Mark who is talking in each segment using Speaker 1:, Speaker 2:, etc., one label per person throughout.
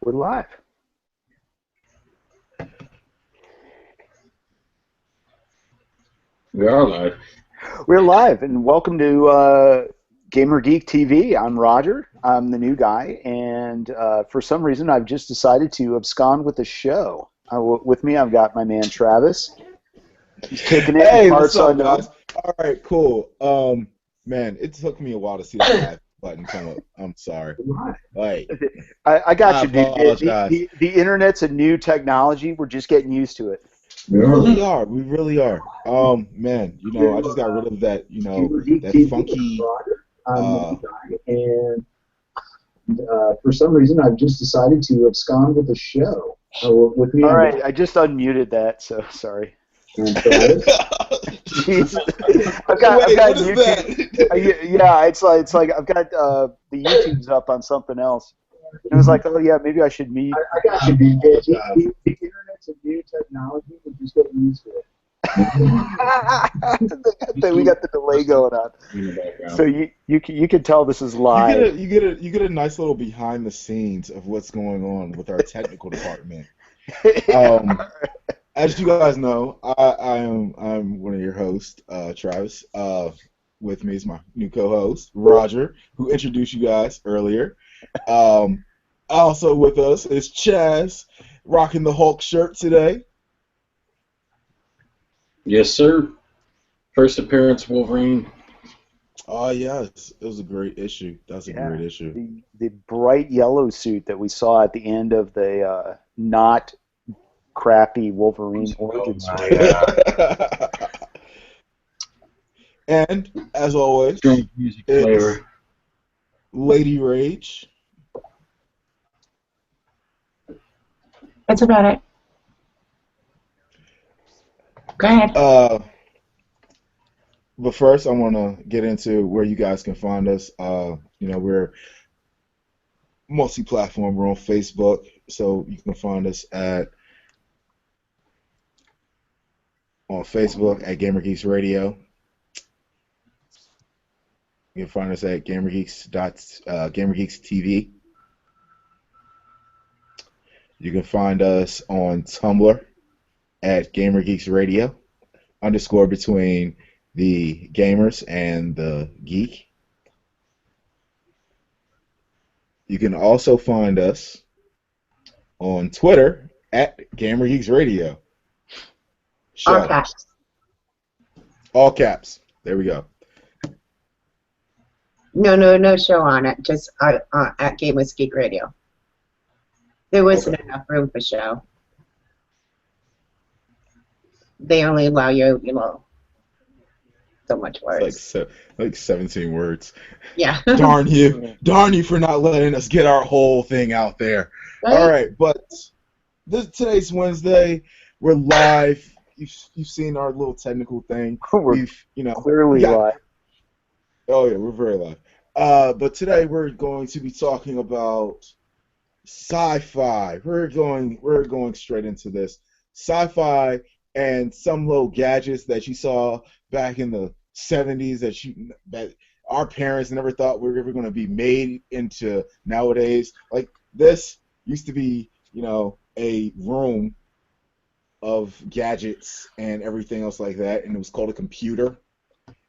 Speaker 1: We're live.
Speaker 2: We are live.
Speaker 1: We're live, and welcome to Gamer Geek TV. I'm Roger. I'm the new guy, and for some reason, I've just decided to abscond with the show. With me, I've got my man Travis. He's kicking it.
Speaker 3: Hey, what's up, guys? All right, cool. Man, it took me a while to see that live button come up. I'm sorry. Like,
Speaker 1: I got you, dude.
Speaker 3: apologize.
Speaker 1: The internet's a new technology. We're just getting used to it.
Speaker 3: We really are. We really are. Man, I just got rid of that, that funky.
Speaker 1: And for some reason, I've just decided to abscond with the show. With me. All right, I just unmuted that, so sorry. Jeez. I've got YouTube. Yeah, it's like I've got the YouTube's up on something else. And I was like, oh yeah, maybe I should meet. I got you. The internet's a new technology. We're just getting used to it. We got the delay going on. So you can tell this is live.
Speaker 3: You get a nice little behind the scenes of what's going on with our technical department. As you guys know, I'm one of your hosts, Travis. With me is my new co-host, Roger, who introduced you guys earlier. Also with us is Chaz, rocking the Hulk shirt today.
Speaker 2: Yes, sir. First appearance, Wolverine.
Speaker 3: Oh, yes. It was a great issue. That's a great issue.
Speaker 1: The bright yellow suit that we saw at the end of the not crappy Wolverine origin story.
Speaker 3: And, as always,
Speaker 2: Strange music flavor.
Speaker 3: Lady Rage.
Speaker 4: That's about it. Go ahead.
Speaker 3: But first, I want to get into where you guys can find us. We're multi-platform. We're on Facebook, so you can find us on Facebook at Gamer Geeks Radio. You can find us at GamerGeeks TV. You can find us on Tumblr at Gamer Geeks Radio, _ between the gamers and the geek. You can also find us on Twitter at Gamer Geeks Radio.
Speaker 4: All caps.
Speaker 3: All caps. There we go.
Speaker 4: No show on it. Just at Gamers Geek Radio. There wasn't enough room for show. They only allow you, so much words.
Speaker 3: It's like 17 words.
Speaker 4: Yeah.
Speaker 3: Darn you for not letting us get our whole thing out there. Right? All right, but today's Wednesday. We're live. You've seen our little technical thing.
Speaker 1: We're clearly live.
Speaker 3: Oh yeah, we're very live. But today we're going to be talking about sci-fi. We're going straight into this sci-fi and some little gadgets that you saw back in the 70s that our parents never thought we were ever going to be made into nowadays. Like, this used to be, a room of gadgets and everything else like that, and it was called a computer.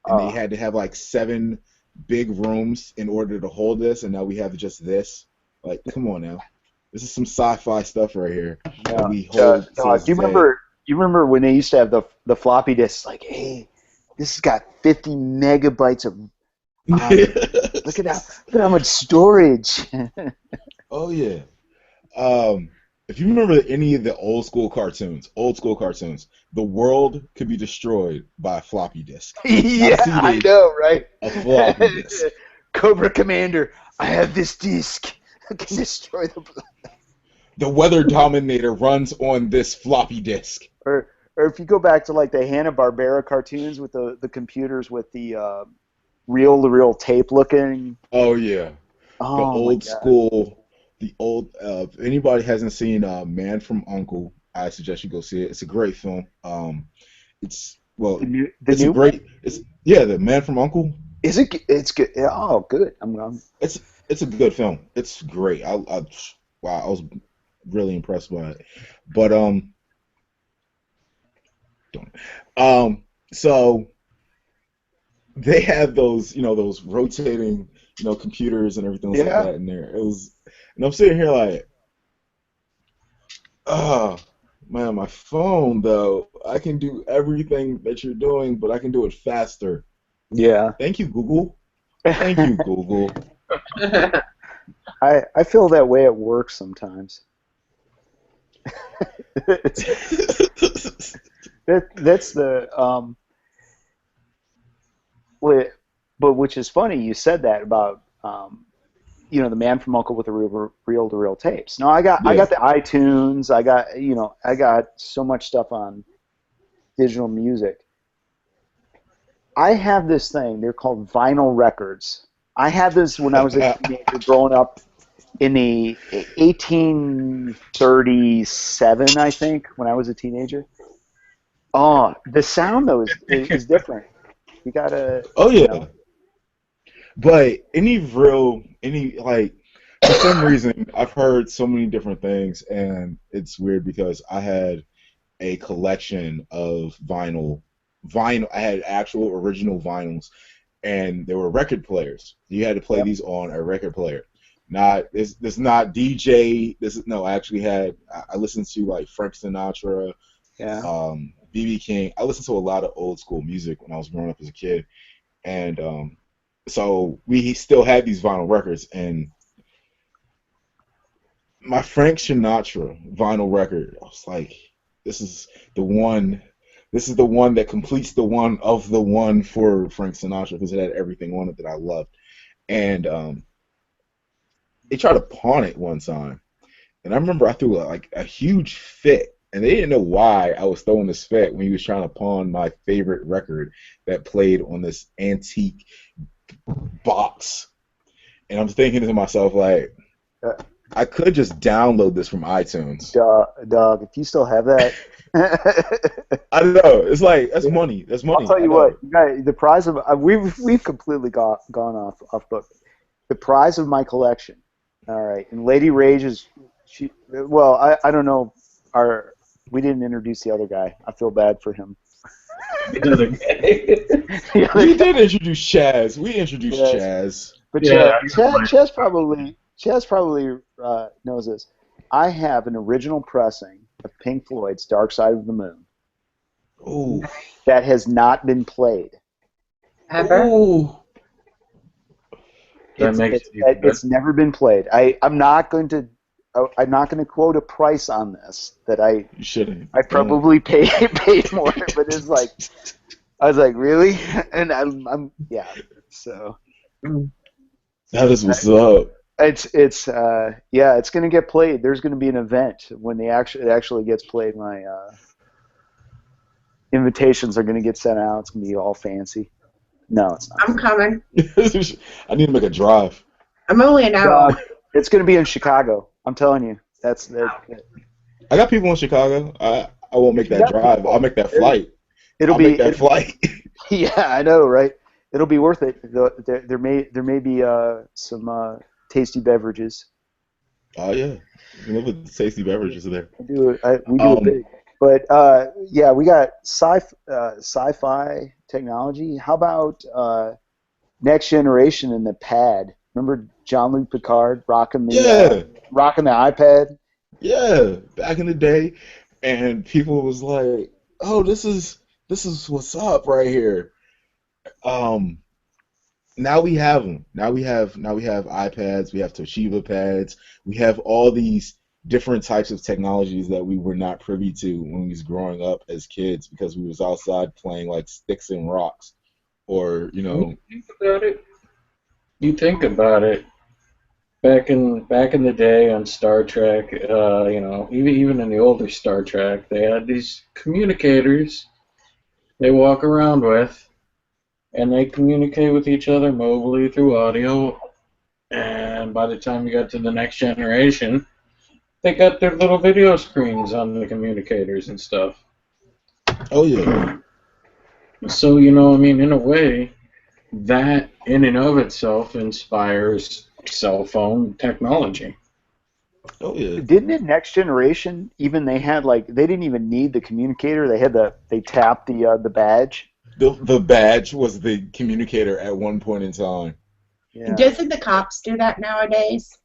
Speaker 3: And they had to have like 7 big rooms in order to hold this, and now we have just this. Like, come on now. This is some sci-fi stuff right here.
Speaker 1: Yeah. Do you remember when they used to have the floppy disks? Like, hey, this has got 50 megabytes of. Look at how much storage.
Speaker 3: Oh yeah. If you remember any of the old school cartoons, the world could be destroyed by a floppy disk.
Speaker 1: Yeah, I know, right?
Speaker 3: A floppy disk.
Speaker 1: Cobra Commander, I have this disk. I can destroy the.
Speaker 3: The Weather Dominator runs on this floppy disk.
Speaker 1: Or if you go back to like the Hanna-Barbera cartoons with the computers with the reel-to-reel tape looking.
Speaker 3: Oh yeah.
Speaker 1: Oh,
Speaker 3: the old school. The old. If anybody hasn't seen Man from U.N.C.L.E., I suggest you go see it. It's a great film. It's the Man from U.N.C.L.E.
Speaker 1: Is it? It's good. Oh, good.
Speaker 3: It's a good film. It's great. I was really impressed by it. But so they had those, those rotating, computers and everything else like
Speaker 1: Yeah.
Speaker 3: that in there. It was, and I'm sitting here like, oh man, my phone though, I can do everything that you're doing, but I can do it faster.
Speaker 1: Yeah.
Speaker 3: Thank you, Google. Thank you, Google.
Speaker 1: I feel that way at work sometimes. That's the but which is funny. You said that about the Man from Uncle with the reel-to-reel tapes. No, I got
Speaker 3: Yeah.
Speaker 1: the iTunes. I got so much stuff on digital music. I have this thing. They're called vinyl records. I had this when I was a teenager, growing up in the 1837, I think, when I was a teenager. Oh, the sound though is different. You gotta.
Speaker 3: Oh yeah. But like, for some reason, I've heard so many different things, and it's weird because I had a collection of vinyl. I had actual original vinyls, and there were record players. You had to play these on a record player. Not this not DJ. I actually had. I listened to like Frank Sinatra, B.B. King. I listened to a lot of old school music when I was growing up as a kid, and so we still had these vinyl records, and my Frank Sinatra vinyl record, I was like, this is the one that completes the one of the one for Frank Sinatra, because it had everything on it that I loved. And they tried to pawn it one time, and I remember I threw like a huge fit, and they didn't know why I was throwing this fit when he was trying to pawn my favorite record that played on this antique box. And I'm thinking to myself, like, I could just download this from iTunes.
Speaker 1: Dog, if you still have that.
Speaker 3: I don't know. It's like, that's money. That's money.
Speaker 1: I'll tell you what, the prize of we've completely gone off book. The prize of my collection. All right, and Lady Rage is I don't know. We didn't introduce the other guy. I feel bad for him.
Speaker 2: The other guy.
Speaker 3: We did introduce Chaz. We introduced Chaz.
Speaker 1: But
Speaker 2: Yeah,
Speaker 1: Chaz probably knows this. I have an original pressing of Pink Floyd's Dark Side of the Moon.
Speaker 3: Ooh.
Speaker 1: That has not been played.
Speaker 4: Ever?
Speaker 3: Ooh.
Speaker 1: It's never been played. I'm not going to quote a price on this that I probably paid more, but it's like I was like, really? And I'm so
Speaker 3: that is what's up.
Speaker 1: It's going to get played. There's going to be an event when it actually gets played. My invitations are going to get sent out. It's going to be all fancy. No, it's not.
Speaker 4: I'm coming.
Speaker 3: I need to make a drive.
Speaker 4: I'm only an hour.
Speaker 1: It's going to be in Chicago. I'm telling you.
Speaker 3: I got people in Chicago. I won't make that drive. I'll make that flight. Make that flight.
Speaker 1: Yeah, I know, right? It'll be worth it. There may be some tasty beverages.
Speaker 3: Oh yeah, you know the tasty beverages there.
Speaker 1: We do it big. But we got sci-fi technology. How about Next Generation and the pad? Remember Jean-Luc Picard rocking the iPad?
Speaker 3: Yeah, back in the day, and people was like, "Oh, this is what's up right here." Now we have them. Now we have iPads. We have Toshiba pads. We have all these different types of technologies that we were not privy to when we was growing up as kids, because we was outside playing like sticks and rocks, or
Speaker 2: You think about it. Back in the day on Star Trek, even in the older Star Trek, they had these communicators they walk around with, and they communicate with each other mobily through audio. And by the time you got to the Next Generation, they got their little video screens on the communicators and stuff.
Speaker 3: Oh yeah.
Speaker 2: So in a way, that in and of itself inspires cell phone technology.
Speaker 3: Oh yeah.
Speaker 1: Didn't in Next Generation even they had like they didn't even need the communicator. They tapped the badge.
Speaker 3: The badge was the communicator at one point in time.
Speaker 1: Yeah.
Speaker 4: Doesn't the cops do that nowadays?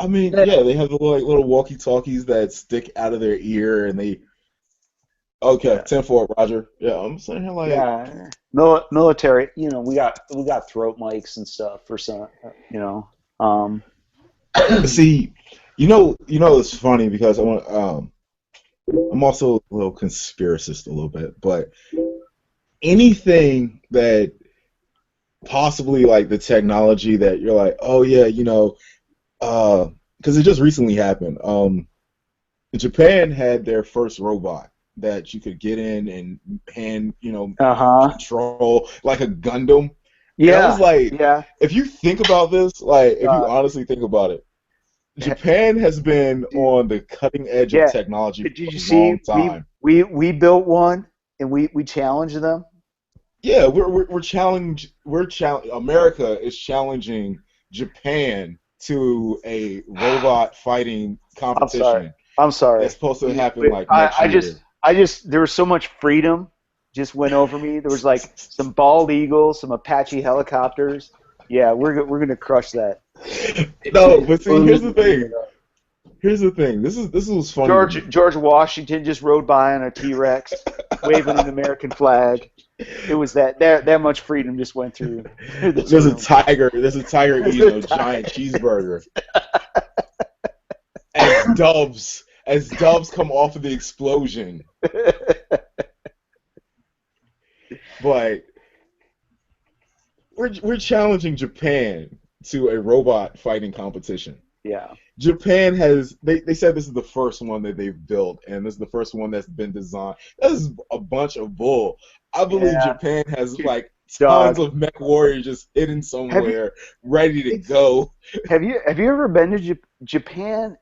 Speaker 3: I mean,
Speaker 4: The,
Speaker 3: yeah, they have the little walkie-talkies that stick out of their ear, and they. Okay,
Speaker 1: Yeah.
Speaker 3: 10-4, Roger. Yeah, I'm saying here like,
Speaker 1: Yeah. Military. We got throat mics and stuff for some. Um.
Speaker 3: see, it's funny because I'm also a little conspiracist a little bit, but anything that possibly like the technology that you're like, oh yeah, because it just recently happened. Japan had their first robot that you could get in and hand,
Speaker 1: Uh-huh.
Speaker 3: control like a Gundam. And I was
Speaker 1: Yeah.
Speaker 3: like,
Speaker 1: Yeah.
Speaker 3: if you think about this, like if you
Speaker 1: Uh,
Speaker 3: honestly think about it, Japan has been
Speaker 1: dude,
Speaker 3: on the cutting edge of
Speaker 1: yeah.
Speaker 3: technology
Speaker 1: Did
Speaker 3: for
Speaker 1: you
Speaker 3: a long
Speaker 1: see
Speaker 3: time.
Speaker 1: we built one and we challenged them?
Speaker 3: Yeah, America is challenging Japan to a robot fighting
Speaker 1: I'm sorry.
Speaker 3: competition
Speaker 1: I'm sorry.
Speaker 3: that's supposed to
Speaker 1: We,
Speaker 3: happen
Speaker 1: we,
Speaker 3: like
Speaker 1: I,
Speaker 3: next
Speaker 1: I just,
Speaker 3: year.
Speaker 1: I just, there was so much freedom just went over me. There was like some bald eagles, some Apache helicopters. Yeah, we're gonna crush that.
Speaker 3: No, but see, here's the
Speaker 2: Boom.
Speaker 3: thing. Here's the thing. This was funny to me.
Speaker 1: George Washington just rode by on a T-Rex, waving an American flag. It was that much freedom just went through this
Speaker 3: There's a
Speaker 1: room.
Speaker 3: tiger. There's a tiger
Speaker 1: There's
Speaker 3: eating
Speaker 1: a
Speaker 3: a giant cheeseburger as doves come off of the explosion. But we're challenging Japan to a robot fighting competition.
Speaker 1: Yeah.
Speaker 3: Japan has they said this is the first one that they've built, and this is the first one that's been designed. This is a bunch of bull. I believe
Speaker 1: Yeah.
Speaker 3: Japan has like tons
Speaker 1: Dog.
Speaker 3: of mech warriors just hidden
Speaker 1: Have you
Speaker 3: somewhere, ready to
Speaker 1: it's
Speaker 3: go.
Speaker 1: have you ever been to Japan?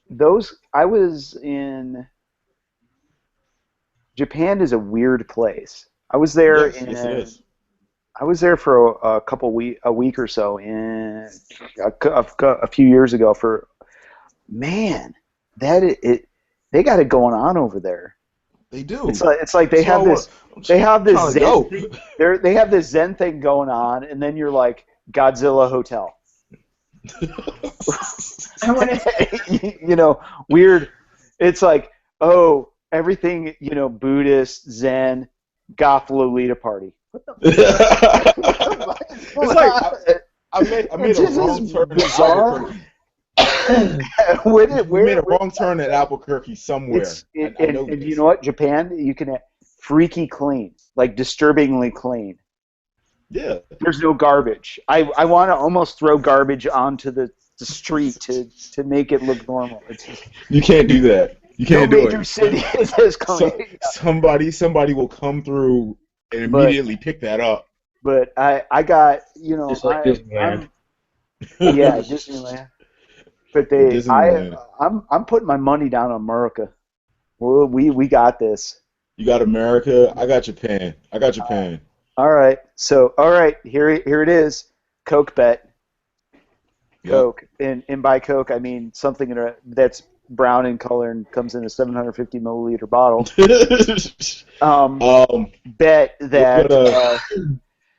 Speaker 1: Those I was in Japan is a weird place.
Speaker 3: Yes, yes, it is.
Speaker 1: I was there for a week or so in a few years ago for man that they got it going on over there.
Speaker 3: They do.
Speaker 1: It's like they
Speaker 3: So I
Speaker 1: have
Speaker 3: want.
Speaker 1: this
Speaker 3: I'm
Speaker 1: they have this
Speaker 3: trying to
Speaker 1: Zen
Speaker 3: go.
Speaker 1: thing they have this Zen thing going on and then you're like Godzilla Hotel.
Speaker 4: I want to.
Speaker 1: Weird. It's like, oh, everything, Buddhist, Zen, goth Lolita party. What the
Speaker 3: It's like I made
Speaker 1: It's
Speaker 3: a
Speaker 1: just
Speaker 3: wrong
Speaker 1: as
Speaker 3: turn at
Speaker 1: bizarre.
Speaker 3: Albuquerque. We made a
Speaker 1: Where
Speaker 3: wrong turn at Albuquerque somewhere. I know
Speaker 1: and you
Speaker 3: this.
Speaker 1: know what? Japan, you can have freaky clean, like disturbingly clean.
Speaker 3: Yeah.
Speaker 1: There's no garbage. I want to almost throw garbage onto the street to make it look normal. It's just,
Speaker 3: You can't do that. You
Speaker 1: no
Speaker 3: can't do
Speaker 1: major
Speaker 3: it.
Speaker 1: city is as
Speaker 3: So,
Speaker 1: clean.
Speaker 3: somebody will come through and
Speaker 1: But
Speaker 3: immediately pick that up.
Speaker 1: but I got
Speaker 2: Just like Disneyland.
Speaker 1: yeah, Disneyland. But
Speaker 3: Disneyland.
Speaker 1: I'm putting my money down on America. Well, we got this.
Speaker 3: You got America. I got Japan. I got Japan.
Speaker 1: All right. So all right, here it is. Coke bet.
Speaker 3: Yep.
Speaker 1: Coke. And by Coke I mean something that's brown in color and comes in a 750 milliliter bottle. Bet
Speaker 3: We're
Speaker 1: that
Speaker 3: gonna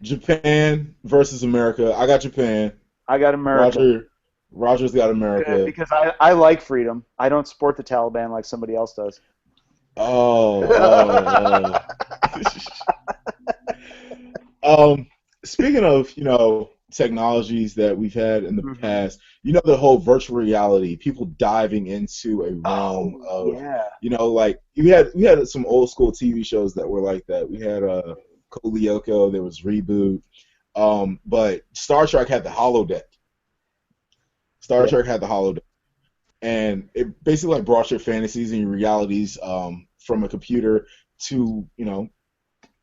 Speaker 3: Japan versus America. I got Japan.
Speaker 1: I got America.
Speaker 3: Roger's got America.
Speaker 1: Because I like freedom. I don't support the Taliban like somebody else does.
Speaker 3: Oh. Speaking of, technologies that we've had in the
Speaker 1: Mhm.
Speaker 3: past, the whole virtual reality, people diving into a realm of,
Speaker 1: Yeah.
Speaker 3: like we had some old school TV shows that were like that. We had Code Lyoko, there was Reboot, but Star Trek had the holodeck. Star
Speaker 1: Yeah.
Speaker 3: Trek had the holodeck, and it basically like brought your fantasies and your realities from a computer to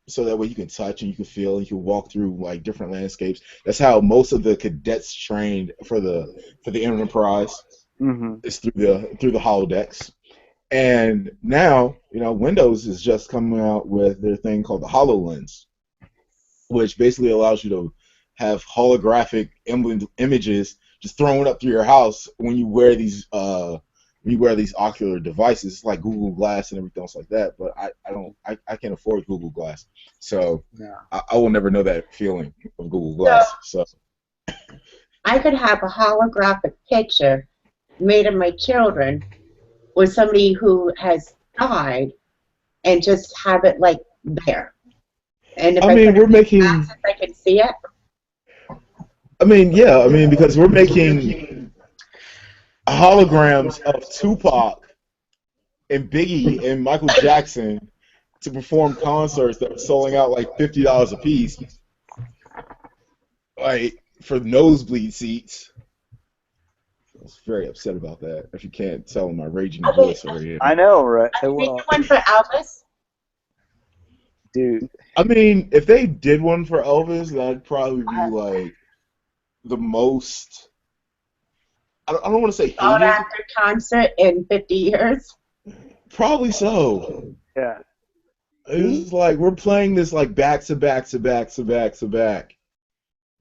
Speaker 3: so that way you can touch and you can feel and you can walk through like different landscapes. That's how most of the cadets trained for the Enterprise
Speaker 1: Mm-hmm.
Speaker 3: is through the holodecks. And now Windows is just coming out with their thing called the Hololens, which basically allows you to have holographic images just throwing up through your house when you wear these ocular devices. It's like Google Glass and everything else like that. But I can't afford Google Glass, so
Speaker 1: Yeah.
Speaker 3: I will never know that feeling of Google
Speaker 4: So
Speaker 3: Glass. So
Speaker 4: I could have a holographic picture made of my children with somebody who has died and just have it like there. And if
Speaker 3: I
Speaker 4: I
Speaker 3: mean,
Speaker 4: put it
Speaker 3: we're
Speaker 4: in
Speaker 3: making.
Speaker 4: glasses, I can see it.
Speaker 3: I mean, yeah. I mean, because we're making holograms of Tupac and Biggie and Michael Jackson to perform concerts that are selling out like $50 a piece, like for nosebleed seats. I was very upset about that. If you can't tell in my raging
Speaker 4: Okay,
Speaker 3: voice right here.
Speaker 1: I know, right?
Speaker 4: I think
Speaker 1: Well,
Speaker 4: one for Elvis.
Speaker 1: dude,
Speaker 3: I mean, if they did one for Elvis, that'd probably be like the most. I don't want to say
Speaker 4: Sought
Speaker 3: hated.
Speaker 4: after concert in 50 years.
Speaker 3: Probably so.
Speaker 1: yeah.
Speaker 3: It was like we're playing this like back to back to back to back to back.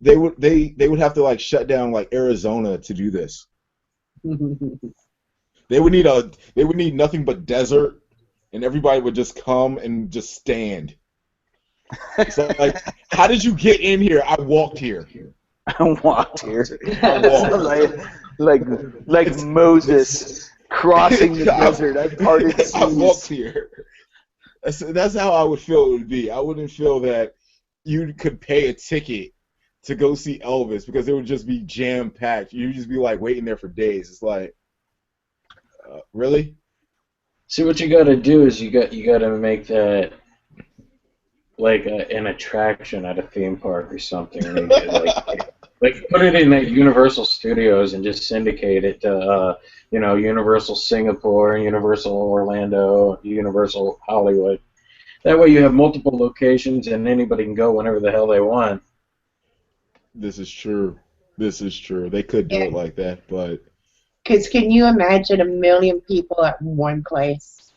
Speaker 3: They would have to like shut down like Arizona to do this. They would need nothing but desert, and everybody would just come and just stand. So like, how did you get in here? I walked here.
Speaker 1: I walked here.
Speaker 3: I walked.
Speaker 1: like Moses crossing the desert. I parted
Speaker 3: I walked
Speaker 1: seas.
Speaker 3: here. That's how I would feel it would be. I wouldn't feel that you could pay a ticket to go see Elvis because it would just be jam packed. You'd just be like waiting there for days. It's like, really?
Speaker 2: See, what you got to do is you got to make that like an attraction at a theme park or something. And like put it in at Universal Studios and just syndicate it to Universal Singapore, Universal Orlando, Universal Hollywood. That way you have multiple locations and anybody can go whenever the hell they want.
Speaker 3: This is true. This is true. They could do it like that, but
Speaker 4: Because can you imagine 1 million people at one place?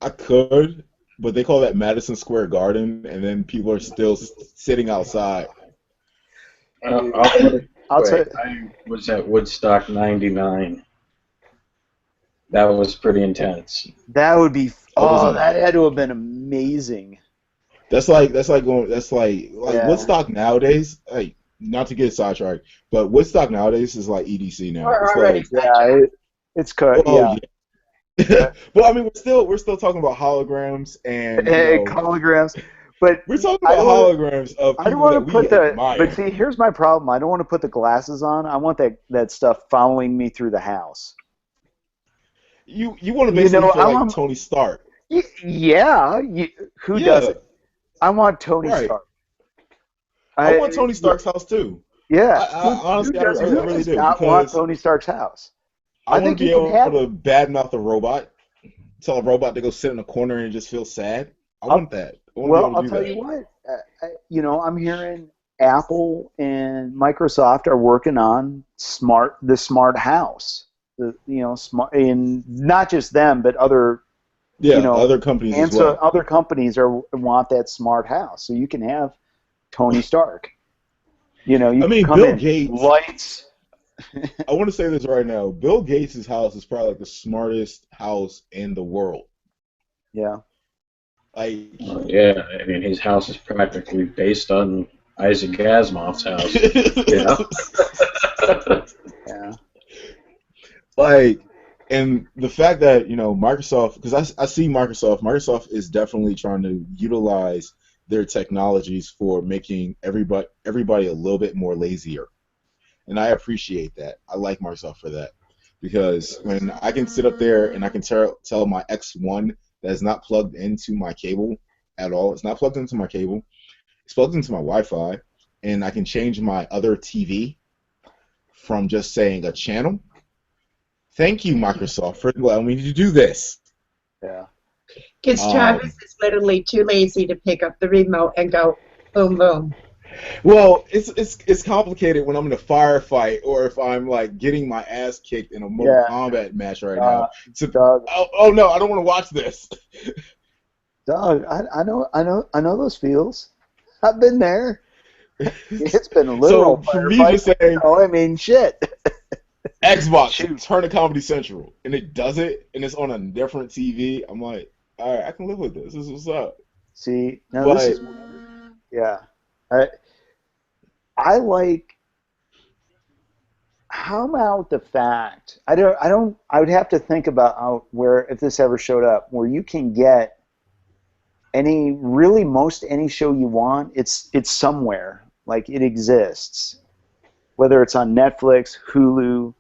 Speaker 3: I could. But they call that Madison Square Garden, and then people are still sitting outside.
Speaker 2: I'll put it
Speaker 1: I'll
Speaker 2: this way.
Speaker 1: tell
Speaker 2: I was at Woodstock '99. That was pretty intense.
Speaker 1: that would be.
Speaker 3: I
Speaker 1: Oh,
Speaker 3: wasn't-
Speaker 1: that had to have been amazing.
Speaker 3: That's like
Speaker 1: Yeah.
Speaker 3: Woodstock nowadays. Like, not to get sidetracked, but Woodstock nowadays is like EDC now.
Speaker 4: We're
Speaker 3: It's
Speaker 4: already
Speaker 3: like,
Speaker 1: Yeah, it's cut.
Speaker 3: oh,
Speaker 1: Yeah,
Speaker 3: yeah. But I mean, we're still talking about holograms and
Speaker 1: holograms. But
Speaker 3: we're talking
Speaker 1: I
Speaker 3: about
Speaker 1: don't-
Speaker 3: holograms of
Speaker 1: I don't
Speaker 3: people
Speaker 1: want
Speaker 3: that
Speaker 1: to
Speaker 3: we
Speaker 1: put the.
Speaker 3: admire.
Speaker 1: But see, here's my problem. I don't want to put the glasses on. I want that stuff following me through the house.
Speaker 3: You want to basically feel
Speaker 1: I
Speaker 3: like
Speaker 1: want-
Speaker 3: Tony Stark.
Speaker 1: Yeah, who
Speaker 3: Yeah.
Speaker 1: doesn't? I want Tony
Speaker 3: Right.
Speaker 1: Stark.
Speaker 3: I want Tony Stark's house too.
Speaker 1: Yeah,
Speaker 3: Honestly, I
Speaker 1: who
Speaker 3: really
Speaker 1: does
Speaker 3: do.
Speaker 1: not want
Speaker 3: Because
Speaker 1: Tony Stark's house?
Speaker 3: I
Speaker 1: I
Speaker 3: want
Speaker 1: think
Speaker 3: to be
Speaker 1: you can
Speaker 3: able
Speaker 1: have
Speaker 3: to badmouth a robot, tell a robot to go sit in a corner and just feel sad. I want that. I want to be
Speaker 1: Well,
Speaker 3: able to
Speaker 1: I'll
Speaker 3: do
Speaker 1: tell
Speaker 3: that.
Speaker 1: you what. I'm hearing Apple and Microsoft are working on the smart house. Smart, and not just them, but other
Speaker 3: Yeah, other companies
Speaker 1: and
Speaker 3: as well.
Speaker 1: so other companies want that smart house. So you can have Tony Stark. You
Speaker 3: I mean,
Speaker 1: can come
Speaker 3: Bill
Speaker 1: in,
Speaker 3: Gates-
Speaker 1: lights.
Speaker 3: I want to say this right now. Bill Gates' house is probably like the smartest house in the world.
Speaker 1: Yeah.
Speaker 3: Like,
Speaker 2: Yeah, I mean his house is practically based on Isaac Asimov's house.
Speaker 1: Yeah.
Speaker 3: like, and the fact that Microsoft, because I see Microsoft is definitely trying to utilize their technologies for making everybody a little bit more lazier, and I appreciate that. I like Microsoft for that, because when I can sit up there and I can tell my X1 that is not plugged into my cable at all. It's not plugged into my cable. It's plugged into my Wi-Fi, and I can change my other TV from just saying a channel. Thank you, Microsoft, for allowing me to do this.
Speaker 1: Yeah.
Speaker 4: Because Travis is literally too lazy to pick up the remote and go boom, boom.
Speaker 3: Well, it's complicated when I'm in a firefight or if I'm like getting my ass kicked in a Mortal Kombat match right now. So,
Speaker 1: Doug,
Speaker 3: oh no, I don't want to watch this.
Speaker 1: Doug, I know those feels. I've been there. It's been a
Speaker 3: So
Speaker 1: literal
Speaker 3: for me to
Speaker 1: firefight.
Speaker 3: say
Speaker 1: I mean, shit.
Speaker 3: Xbox,
Speaker 1: Shoot.
Speaker 3: turn to Comedy Central, and it does it, and it's on a different TV, I'm like, all right, I can live with this. This is what's up.
Speaker 1: See, now this
Speaker 3: But
Speaker 1: is, yeah. I like, how about the fact, I would have to think about where, if this ever showed up, where you can get most any show you want, it's somewhere. Like, it exists. Whether it's on Netflix, Hulu,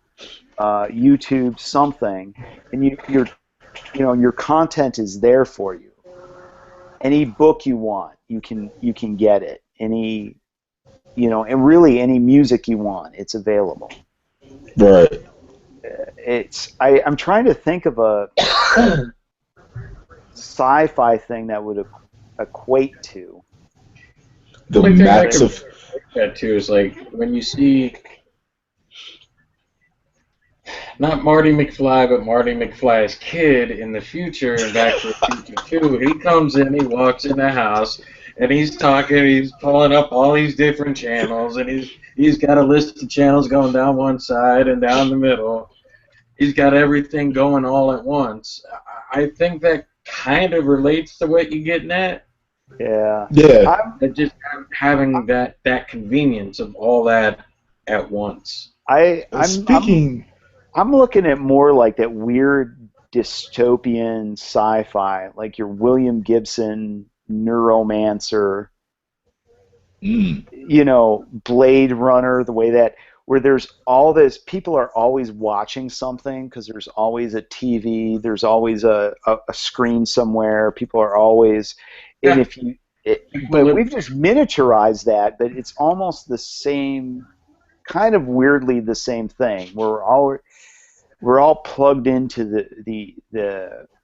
Speaker 1: YouTube, something, and your content is there for you. Any book you want, you can get it. And really any music you want, it's available.
Speaker 3: right,
Speaker 1: I'm trying to think of a sci-fi thing that would equate to.
Speaker 3: the
Speaker 2: only thing I
Speaker 3: max
Speaker 2: can
Speaker 3: of
Speaker 2: that too is like when you see not Marty McFly, but Marty McFly's kid in the future and Back to the Future 2. He comes in, he walks in the house, and he's talking, he's pulling up all these different channels, and he's got a list of channels going down one side and down the middle. He's got everything going all at once. I think that kind of relates to what you're getting at.
Speaker 1: Yeah.
Speaker 3: yeah.
Speaker 2: Just having that convenience of all that at once.
Speaker 1: I'm looking at more like that weird dystopian sci-fi, like your William Gibson Neuromancer, Blade Runner, the way that, where there's all this, people are always watching something because there's always a TV, there's always a screen somewhere, people are always, and but we've just miniaturized that, but it's almost the same, kind of weirdly the same thing. We're all plugged into the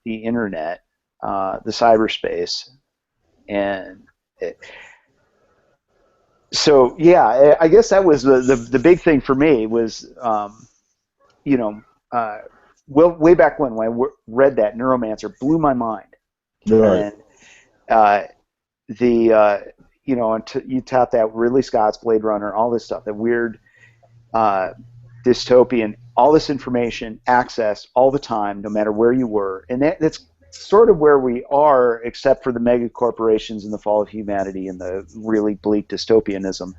Speaker 1: internet, the cyberspace, and so yeah, I guess that was the big thing for me was, way back when I read that Neuromancer, blew my mind,
Speaker 3: Right.
Speaker 1: and you tap that Ridley Scott's Blade Runner, all this stuff, that weird dystopian, all this information accessed all the time, no matter where you were, and that's sort of where we are, except for the mega corporations and the fall of humanity and the really bleak dystopianism,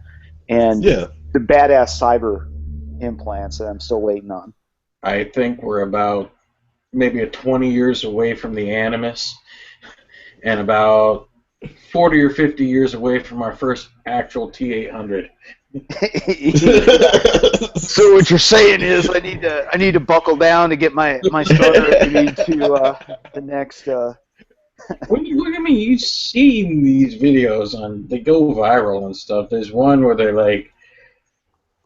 Speaker 1: and the badass cyber implants that I'm still waiting on.
Speaker 2: I think we're about maybe 20 years away from the Animus, and about 40 or 50 years away from our first actual T-800.
Speaker 1: So what you're saying is I need to buckle down to get my starter into the next.
Speaker 2: When you look at me, you've seen these videos they go viral and stuff. There's one where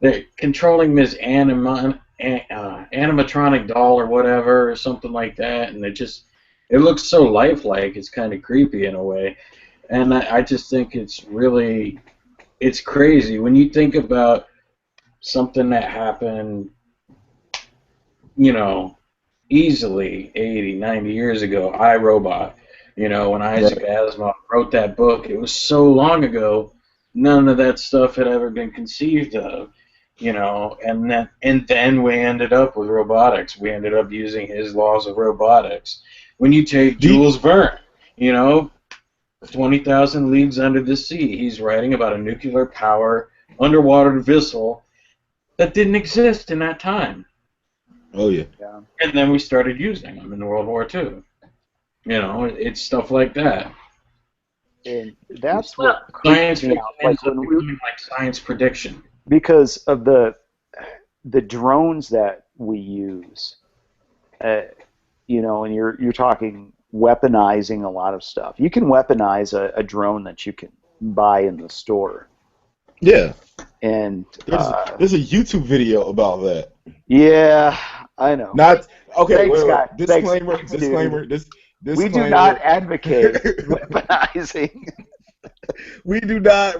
Speaker 2: they're controlling this animatronic doll or whatever, or something like that, and it looks so lifelike. It's kind of creepy in a way, and I just think it's crazy when you think about something that happened, easily 80, 90 years ago, iRobot. When Isaac Asimov wrote that book, it was so long ago, none of that stuff had ever been conceived of, and then we ended up with robotics. We ended up using his laws of robotics. When you take Jules Verne, 20,000 Leagues Under the Sea, he's writing about a nuclear power underwater vessel that didn't exist in that time.
Speaker 3: Oh, yeah.
Speaker 2: And then we started using them in World War II. It's stuff like that.
Speaker 1: And that's
Speaker 2: science fiction ends up becoming like science prediction.
Speaker 1: Because of the drones that we use, and you're talking weaponizing a lot of stuff. You can weaponize a drone that you can buy in the store.
Speaker 3: Yeah.
Speaker 1: And
Speaker 3: there's a YouTube video about that.
Speaker 1: Yeah, I know.
Speaker 3: Not okay.
Speaker 1: Thanks,
Speaker 3: wait. Disclaimer.
Speaker 1: Thanks,
Speaker 3: disclaimer. Disclaimer.
Speaker 1: We do not advocate weaponizing.
Speaker 3: We do not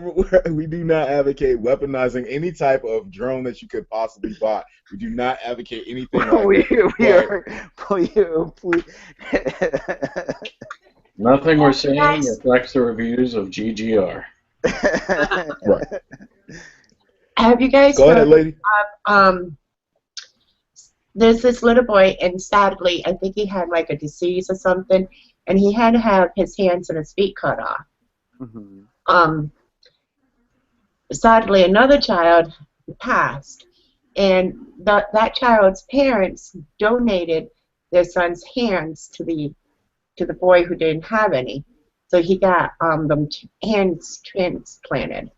Speaker 3: advocate weaponizing any type of drone that you could possibly buy. We do not advocate anything like
Speaker 2: Nothing we're saying reflects the reviews of GGR.
Speaker 3: Right.
Speaker 4: Have you guys
Speaker 3: Go ahead,
Speaker 4: heard
Speaker 3: lady.
Speaker 4: there's this little boy, and sadly, I think he had like a disease or something, and he had to have his hands and his feet cut off.
Speaker 1: Mhm.
Speaker 4: Sadly, another child passed, and that child's parents donated their son's hands to the boy who didn't have any, so he got them hands transplanted.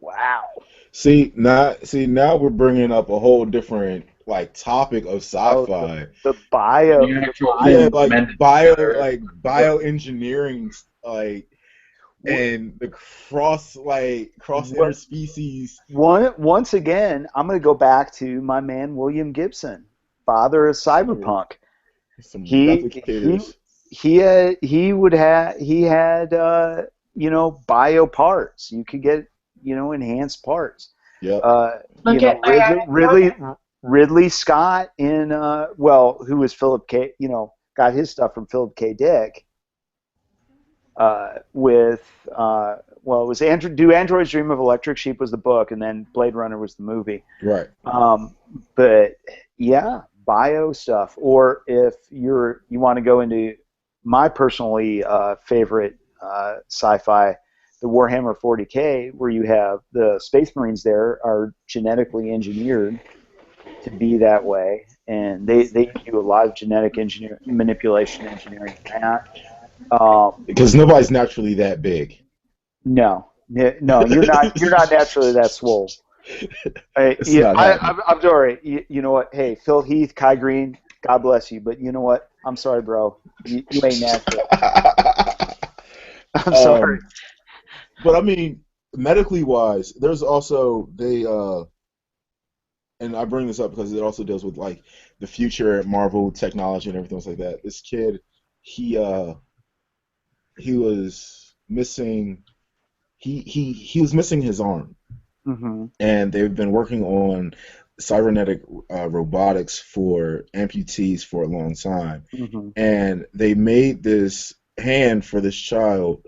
Speaker 1: Wow.
Speaker 3: See now we're bringing up a whole different like topic of
Speaker 1: Oh,
Speaker 3: sci-fi.
Speaker 1: the bio.
Speaker 2: The actual
Speaker 3: Yeah,
Speaker 2: thing
Speaker 3: like
Speaker 2: meant together.
Speaker 3: bioengineering, like, and the cross interspecies.
Speaker 1: Once again, I'm going to go back to my man William Gibson, father of cyberpunk.
Speaker 3: Some
Speaker 1: He
Speaker 3: replicators.
Speaker 1: he had bio parts. You could get enhanced parts.
Speaker 3: Yep.
Speaker 4: Look at
Speaker 1: Ridley Scott in who was Philip K. Got his stuff from Philip K. Dick. With it was Do Androids Dream of Electric Sheep was the book, and then Blade Runner was the movie.
Speaker 3: Right.
Speaker 1: But yeah, bio stuff. Or if you want to go into my personally favorite sci-fi, the Warhammer 40K, where you have the Space Marines there are genetically engineered to be that way, and they do a lot of genetic manipulation engineering in that.
Speaker 3: Because nobody's naturally that big.
Speaker 1: No, you're not naturally that swole. I'm sorry. You know what? Hey, Phil Heath, Kai Green, God bless you, but you know what? I'm sorry, bro. You ain't natural. I'm sorry.
Speaker 3: But I mean, medically wise, there's also and I bring this up because it also deals with like the future Marvel technology and everything else like that. This kid, he was missing. He was missing his arm, and they've been working on cybernetic robotics for amputees for a long time, and they made this hand for this child,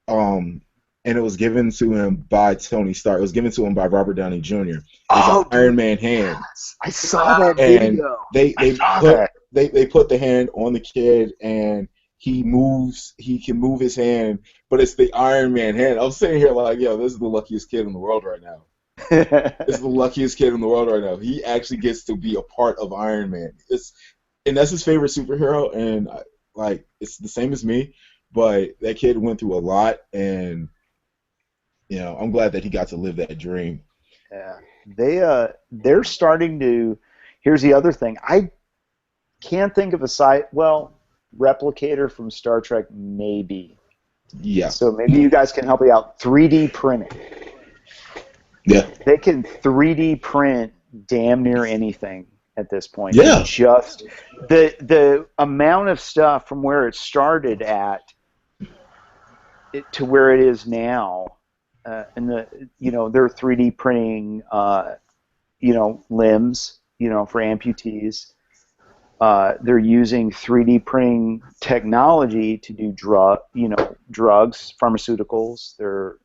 Speaker 3: and it was given to him by Tony Stark. It was given to him by Robert Downey Jr. It's an Iron Man hand.
Speaker 1: Yes, I saw that
Speaker 3: and
Speaker 1: video.
Speaker 3: They put the hand on the kid, and he can move his hand, but it's the Iron Man hand. I'm sitting here like, yo, this is the luckiest kid in the world right now. This is the luckiest kid in the world right now. He actually gets to be a part of Iron Man. And that's his favorite superhero, and it's the same as me, but that kid went through a lot, and I'm glad that he got to live that dream.
Speaker 1: Yeah, they're starting to. Here's the other thing. I can't think of Replicator from Star Trek, maybe.
Speaker 3: Yeah.
Speaker 1: So maybe you guys can help me out. 3D printing.
Speaker 3: Yeah.
Speaker 1: They can 3D print damn near anything at this point.
Speaker 3: Yeah.
Speaker 1: Just the amount of stuff from where it started to where it is now, and they're 3D printing limbs, for amputees. They're using 3D printing technology to do drugs, pharmaceuticals. They're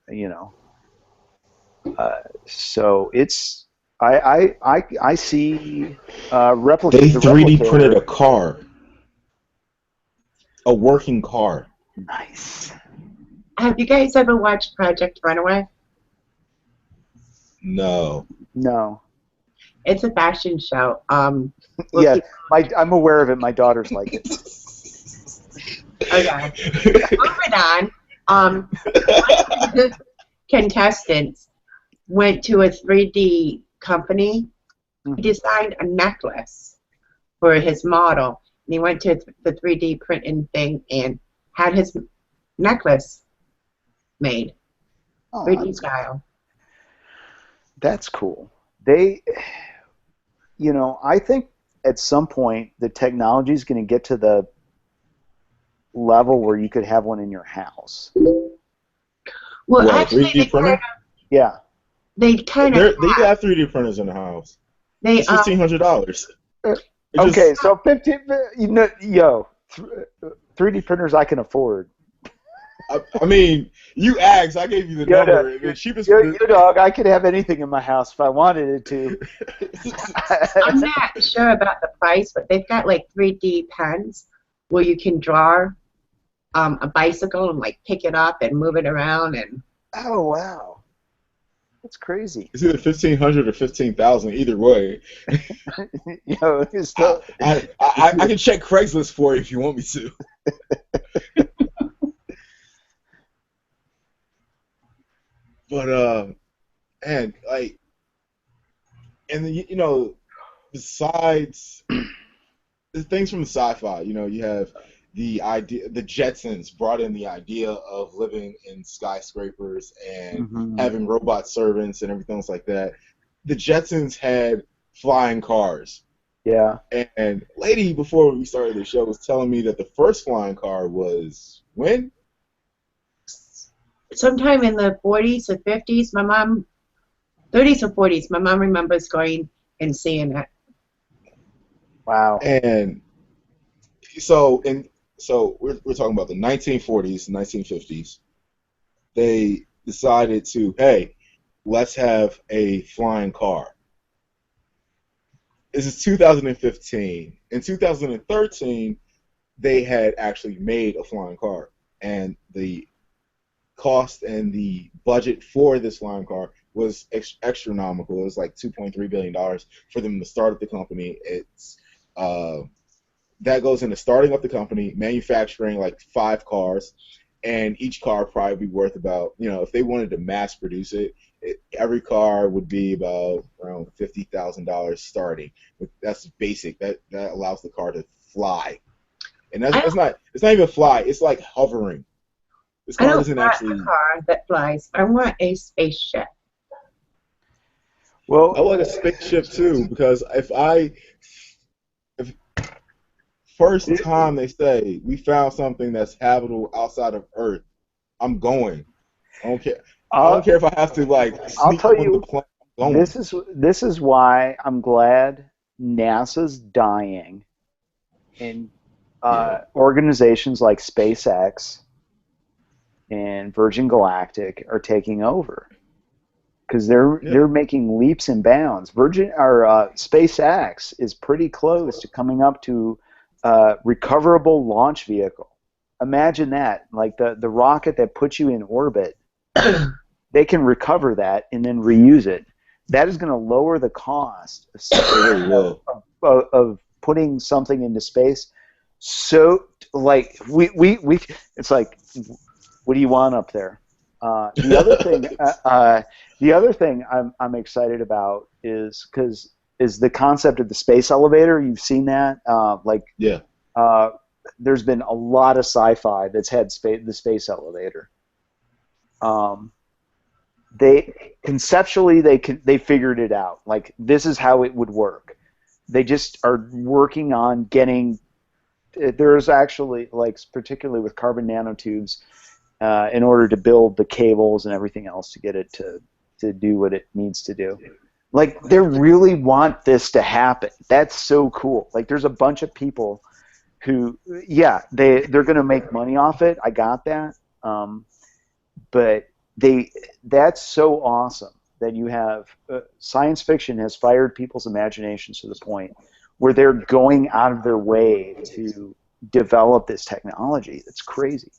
Speaker 1: so it's I see Replicator.
Speaker 3: They 3D printed a car, a working car.
Speaker 1: Nice.
Speaker 4: Have you guys ever watched Project Runaway?
Speaker 3: No.
Speaker 4: It's a fashion show.
Speaker 1: Yeah, I'm aware of it. My daughter's like it.
Speaker 4: Okay. Moving on. Contestants went to a 3D company. He designed a necklace for his model. And he went to the 3D printing thing and had his necklace made, 3D style.
Speaker 1: That's cool. I think at some point the technology is going to get to the level where you could have one in your house.
Speaker 4: Well, actually,
Speaker 3: 3D printer?
Speaker 1: They
Speaker 3: have 3D printers in the house. It's $1,500.
Speaker 1: Okay, so 15. 3D printers I can afford.
Speaker 3: I mean, you asked. I gave you the number. The cheapest.
Speaker 1: Yo, dog. I could have anything in my house if I wanted it to.
Speaker 4: I'm not sure about the price, but they've got like 3D pens where you can draw a bicycle and like pick it up and move it around and.
Speaker 1: Oh wow, that's crazy.
Speaker 3: It's either 1,500 or 15,000. Either way.
Speaker 1: It's still.
Speaker 3: I can check Craigslist for you if you want me to. But and like, and besides the things from the sci-fi, you have the idea. The Jetsons brought in the idea of living in skyscrapers and having robot servants and everything else like that. The Jetsons had flying cars.
Speaker 1: Yeah.
Speaker 3: And lady before we started the show was telling me that the first flying car was when?
Speaker 4: Sometime in the 40s or 50s, 30s or 40s, my mom remembers going and seeing it.
Speaker 1: Wow.
Speaker 3: And so we're talking about the 1940s, 1950s. They decided to, hey, let's have a flying car. This is 2015. In 2013, they had actually made a flying car, and the cost and the budget for this flying car was astronomical. It was like $2.3 billion for them to start up the company. It's that goes into starting up the company, manufacturing like 5 cars, and each car probably be worth about, if they wanted to mass produce it, every car would be about around $50,000 starting. That's basic. That allows the car to fly, and it's not even fly. It's like hovering. This car doesn't actually.
Speaker 4: A car that flies. I want a spaceship.
Speaker 1: Well,
Speaker 3: I want a spaceship too, because if first time they say we found something that's habitable outside of Earth, I'm going. I don't care. I don't care if I have to
Speaker 1: I'll tell you,
Speaker 3: the plane. I'm going.
Speaker 1: This is why I'm glad NASA's dying, and organizations like SpaceX and Virgin Galactic are taking over, because they're making leaps and bounds. SpaceX is pretty close to coming up to recoverable launch vehicle. Imagine that, like the rocket that puts you in orbit. They can recover that and then reuse it. That is going to lower the cost of putting something into space. So, like it's like, what do you want up there? The other thing I'm excited about is the concept of the space elevator. You've seen that, there's been a lot of sci-fi that's had the space elevator. They conceptually they figured it out. Like, this is how it would work. They just are working on getting. There's actually, like, particularly with carbon nanotubes, in order to build the cables and everything else to get it to do what it needs to do. Like, they really want this to happen. That's so cool. Like, there's a bunch of people who, they're going to make money off it. I got that. But that's so awesome that you have science fiction has fired people's imaginations to the point where they're going out of their way to develop this technology. That's crazy.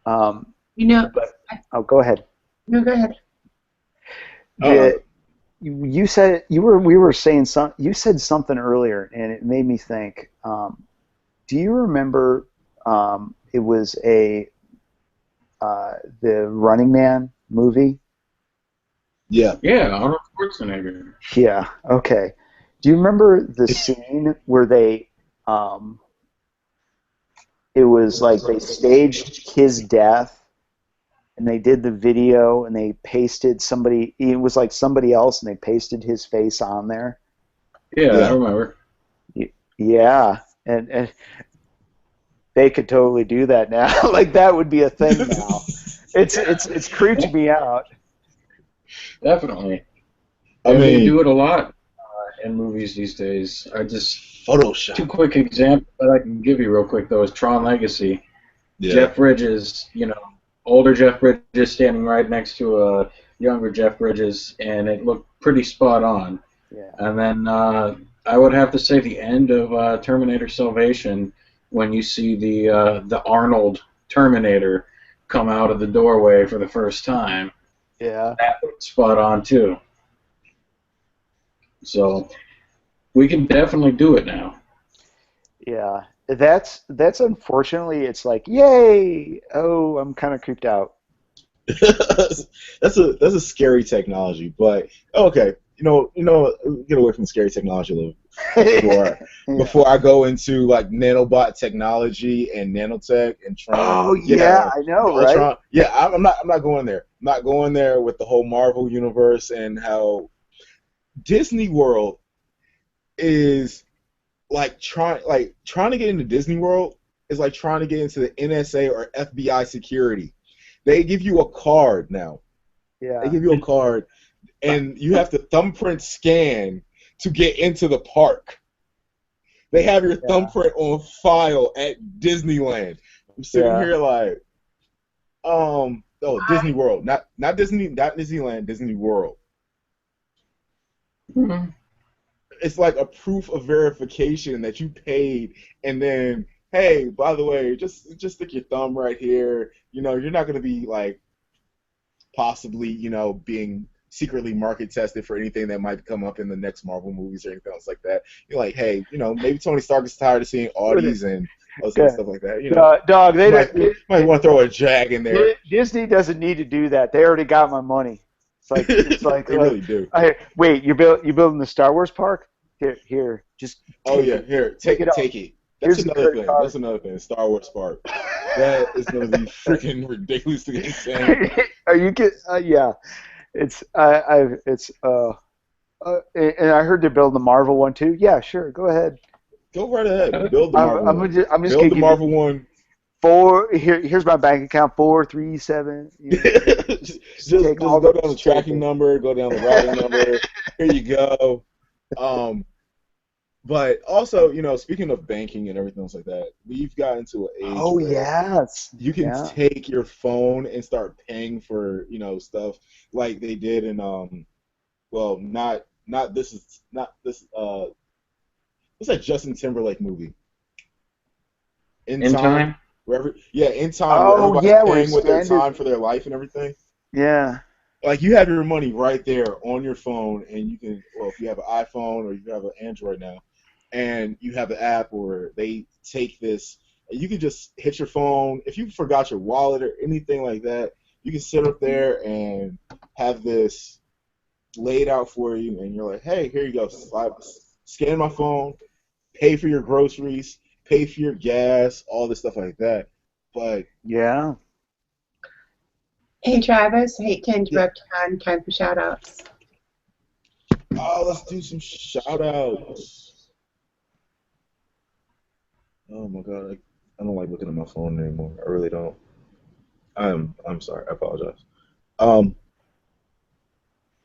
Speaker 1: Go ahead.
Speaker 4: No, go ahead.
Speaker 1: You said we were saying you said something earlier, and it made me think. Do you remember? It was the Running Man movie.
Speaker 2: Yeah, Arnold Schwarzenegger.
Speaker 1: Yeah. Okay. Do you remember the scene where they? It was like they staged his death, and they did the video, and they pasted somebody. It was like somebody else, and they pasted his face on there.
Speaker 2: Yeah. I remember.
Speaker 1: Yeah, and they could totally do that now. Like, that would be a thing now. It's creeping me out.
Speaker 2: Definitely.
Speaker 3: I mean,
Speaker 2: they do it a lot. in movies these days are just
Speaker 3: Photoshop.
Speaker 2: two quick examples that I can give you real quick, though, is Tron Legacy.
Speaker 3: Yeah.
Speaker 2: Jeff Bridges, older Jeff Bridges standing right next to a younger Jeff Bridges, and it looked pretty spot on.
Speaker 1: Yeah.
Speaker 2: And then I would have to say the end of Terminator Salvation, when you see the Arnold Terminator come out of the doorway for the first time.
Speaker 1: Yeah.
Speaker 2: That looked spot on too. So we can definitely do it now.
Speaker 1: Yeah. That's unfortunately, it's like, yay! Oh, I'm kind of creeped out.
Speaker 3: That's a scary technology, but okay. Get away from scary technology a little before I go into like nanobot technology and nanotech and trying.
Speaker 1: Oh yeah, I know, right?
Speaker 3: Yeah, I'm not going there. I'm not going there with the whole Marvel universe and how Disney World is like trying to get into Disney World is like trying to get into the NSA or FBI security. They give you a card now.
Speaker 1: Yeah.
Speaker 3: They give you a card, and you have to thumbprint scan to get into the park. They have your thumbprint on file at Disneyland. I'm sitting here like, Disney World, not Disneyland, Disney World.
Speaker 2: Mm-hmm.
Speaker 3: It's like a proof of verification that you paid, and then, hey, by the way, just stick your thumb right here. You're not going to be like possibly, being secretly market tested for anything that might come up in the next Marvel movies or anything else like that. You're like, hey, maybe Tony Stark is tired of seeing Audis and all this stuff like that.
Speaker 1: Dog, they
Speaker 3: might want to throw a Jag in there.
Speaker 1: Disney doesn't need to do that. They already got my money. It's like
Speaker 3: they really do.
Speaker 1: Wait, you're building the Star Wars park? Here, just
Speaker 3: take it. Take it. That's another thing. That's another thing. Star Wars park. That is going to be freaking ridiculously insane.
Speaker 1: Are you kidding? Yeah, and I heard they're building the Marvel one too. Yeah, sure, go ahead.
Speaker 3: Go right ahead. Build the Marvel one.
Speaker 1: I'm just
Speaker 3: build the Marvel one.
Speaker 1: Here's my bank account. 437.
Speaker 3: Just go down the tracking number. Go down the routing number. Here you go. But also, speaking of banking and everything else like that, we've gotten to an age where you can take your phone and start paying for, stuff like they did in what's that Justin Timberlake movie? In Time. In Time.
Speaker 1: Oh,
Speaker 3: where everybody's paying with their time for their life and everything.
Speaker 1: Yeah.
Speaker 3: Like, you have your money right there on your phone, and you can, if you have an iPhone or you have an Android now, and you have the app where they take this, you can just hit your phone. If you forgot your wallet or anything like that, you can sit up there and have this laid out for you, and you're like, hey, here you go. Scan my phone, pay for your groceries, pay for your gas, all this stuff like that. But
Speaker 1: yeah.
Speaker 4: Hey, Travis. Hey, to interrupt on time for shout-outs.
Speaker 3: Oh, let's do some shout-outs. Oh, my God. I don't like looking at my phone anymore. I really don't. I'm sorry. I apologize.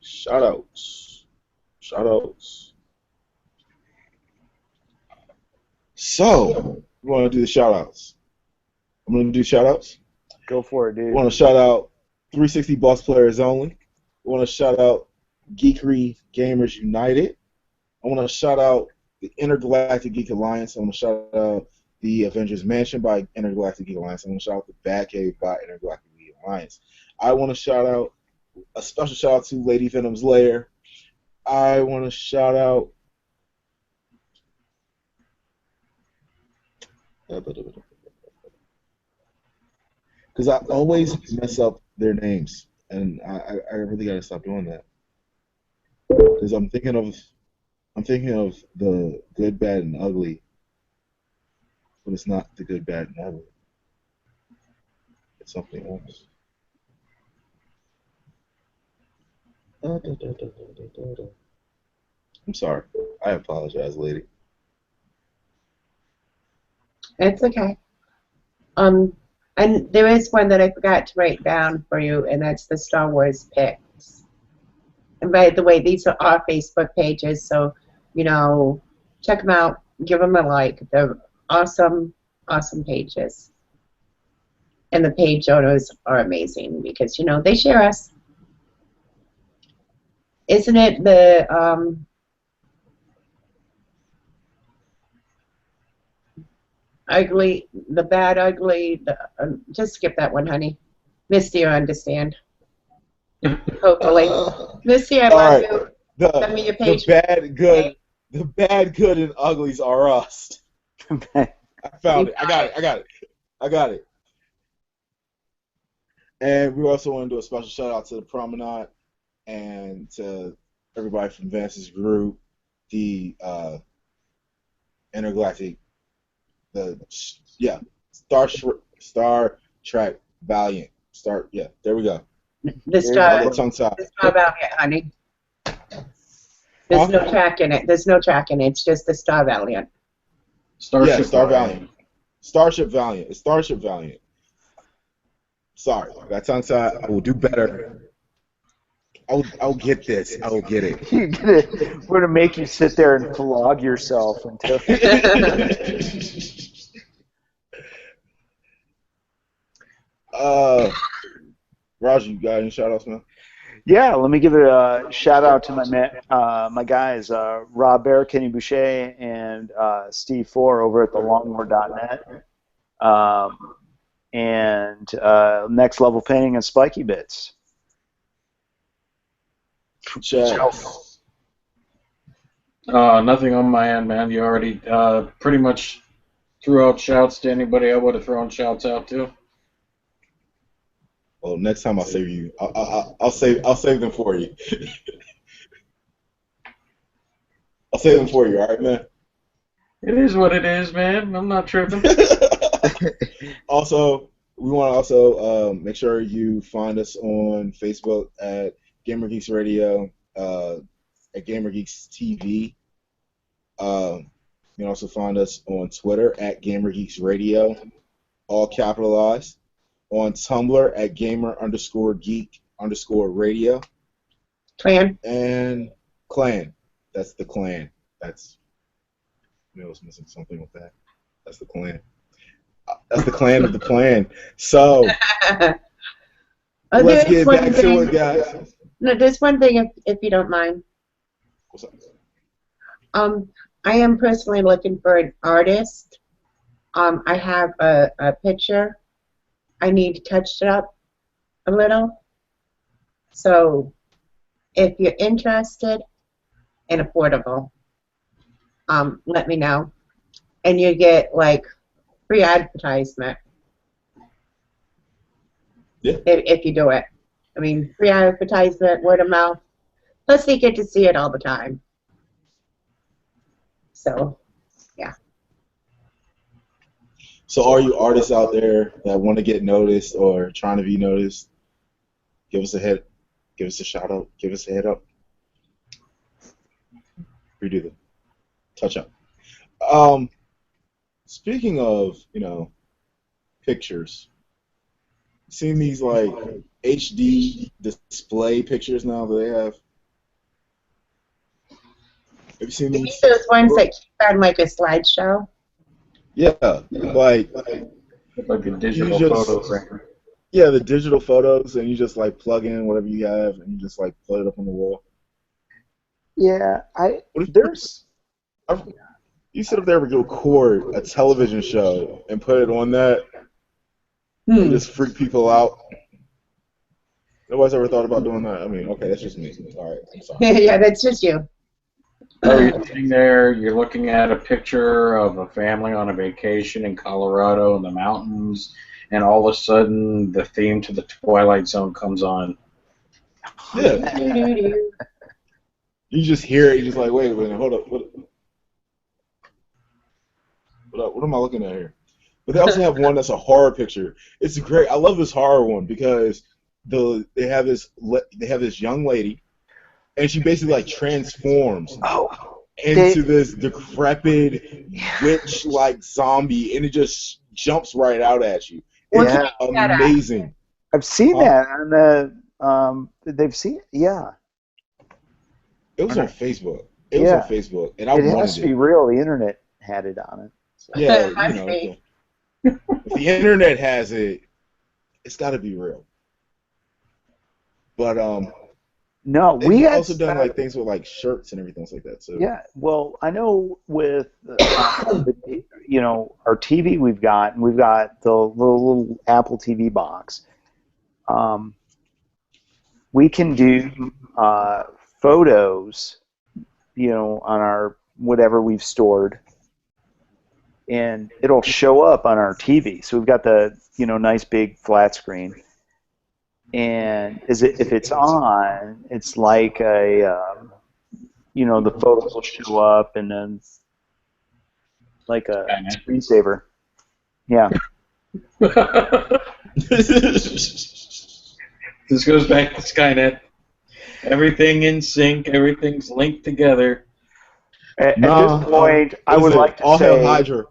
Speaker 3: Shout-outs. Shout-outs. So, we want to do the shout-outs. I'm going to do shout-outs.
Speaker 1: Go for it, dude.
Speaker 3: I want to shout out 360 Boss Players Only. I want to shout out Geekery Gamers United. I want to shout out the Intergalactic Geek Alliance. I want to shout out the Avengers Mansion by Intergalactic Geek Alliance. I want to shout out the Batcave by Intergalactic Geek Alliance. I want to shout out a special shout out to Lady Venom's Lair. I want to shout out because I always mess up their names, and I really gotta stop doing that. Because I'm thinking of the Good, Bad, and Ugly, but it's not the Good, Bad, and Ugly. It's something else. I'm sorry. I apologize, lady.
Speaker 4: It's okay. And there is one that I forgot to write down for you, and that's the Star Wars picks. And by the way, these are our Facebook pages, so You know, check them out. Give them a like. They're awesome, awesome pages. And the page owners are amazing because, you know, they share us. Isn't it the ugly, the bad ugly, just skip that one, honey. Misty, you understand. Hopefully. Misty, I
Speaker 3: All
Speaker 4: love
Speaker 3: right.
Speaker 4: you. Send me your
Speaker 3: The
Speaker 4: page.
Speaker 3: bad, good, and uglies are us. I found it. I got it. And we also want to do a special shout out to the Promenade and to everybody from Vance's group, the Intergalactic, Star Trek Valiant. There we go.
Speaker 4: The Star
Speaker 3: Tongue tied.
Speaker 4: Valiant, honey. There's no track in it. There's no track in it. It's just the Star Valiant.
Speaker 3: Star Valiant. Starship Valiant. It's Starship Valiant. Sorry, got tongue tied. I will do better. I'll get this. I will get it.
Speaker 1: We're gonna make you sit there and flog yourself until.
Speaker 3: Roger, you got any shout outs, man?
Speaker 1: Yeah, let me give it a shout out to my guys, Rob Bear, Kenny Boucher, and Steve Four over at thelongwar.net, and Next Level Painting and Spiky Bits.
Speaker 2: Nothing on my end, man. You already pretty much threw out shouts to anybody I would have thrown shouts out to.
Speaker 3: Well, next time I'll save you. I'll save them for you. I'll save them for you. All right, man.
Speaker 2: It is what it is, man. I'm not tripping.
Speaker 3: Also, we want to also make sure you find us on Facebook at Gamer Geeks Radio, at Gamer Geeks TV. You can also find us on Twitter at Gamer Geeks Radio, all capitalized. On Tumblr at gamer_geek_radio.
Speaker 4: Clan.
Speaker 3: And clan. That's the clan. That's, I was missing something with that. That's the clan. That's the clan of the plan. So, let's get back to it, guys.
Speaker 4: No, there's one thing, if you don't mind.
Speaker 3: What's up?
Speaker 4: I am personally looking for an artist. I have a picture. I need to touch it up a little. So if you're interested and affordable, let me know. And you get like free advertisement.
Speaker 3: Yeah.
Speaker 4: If you do it. I mean, free advertisement, word of mouth. Plus you get to see it all the time. So, yeah.
Speaker 3: So all you artists out there that want to get noticed or trying to be noticed, give us a hit, give us a shout out, give us a hit up. Redo the touch up. Speaking of, pictures, seen these like HD display pictures now that they have? Have you seen these?
Speaker 4: Those ones that keep on like a slideshow?
Speaker 3: Yeah, like
Speaker 2: a digital photo frame.
Speaker 3: Yeah, the digital photos, and you just like plug in whatever you have, and you just like put it up on the wall.
Speaker 1: Yeah,
Speaker 3: You sit up there and record a television show and put it on that, and just freak people out. Nobody's ever thought about doing that. I mean, okay, that's just me. All right, I'm sorry.
Speaker 4: Yeah, that's just you.
Speaker 2: You're sitting there, you're looking at a picture of a family on a vacation in Colorado in the mountains, and all of a sudden the theme to the Twilight Zone comes on.
Speaker 3: Yeah. You just hear it, you're just like, wait a minute, hold up. What am I looking at here? But they also have one that's a horror picture. It's great. I love this horror one because they have this young lady, and she basically like transforms into this decrepit witch-like zombie, and it just jumps right out at you. It's amazing.
Speaker 1: I've seen that on the. They've seen, yeah.
Speaker 3: It was on Facebook. It was on Facebook, and I
Speaker 1: It
Speaker 3: wanted
Speaker 1: has to
Speaker 3: it.
Speaker 1: be real. The internet had it on it. So.
Speaker 3: Yeah, you
Speaker 4: Must
Speaker 3: know,
Speaker 4: be.
Speaker 3: if the internet has it, it's got to be real. But
Speaker 1: No, we
Speaker 3: they've
Speaker 1: had
Speaker 3: also done like things with like shirts and everything like that too.
Speaker 1: yeah. Well, I know with our TV we've got the little Apple TV box. We can do photos, on our whatever we've stored, and it'll show up on our TV. So we've got the nice big flat screen, and if it's on, it's like the photos will show up, and then like a screensaver. Yeah.
Speaker 2: This goes back to Skynet. Everything in sync, everything's linked together.
Speaker 1: At this point, I would like to
Speaker 3: all hail
Speaker 1: say,
Speaker 3: Hydra.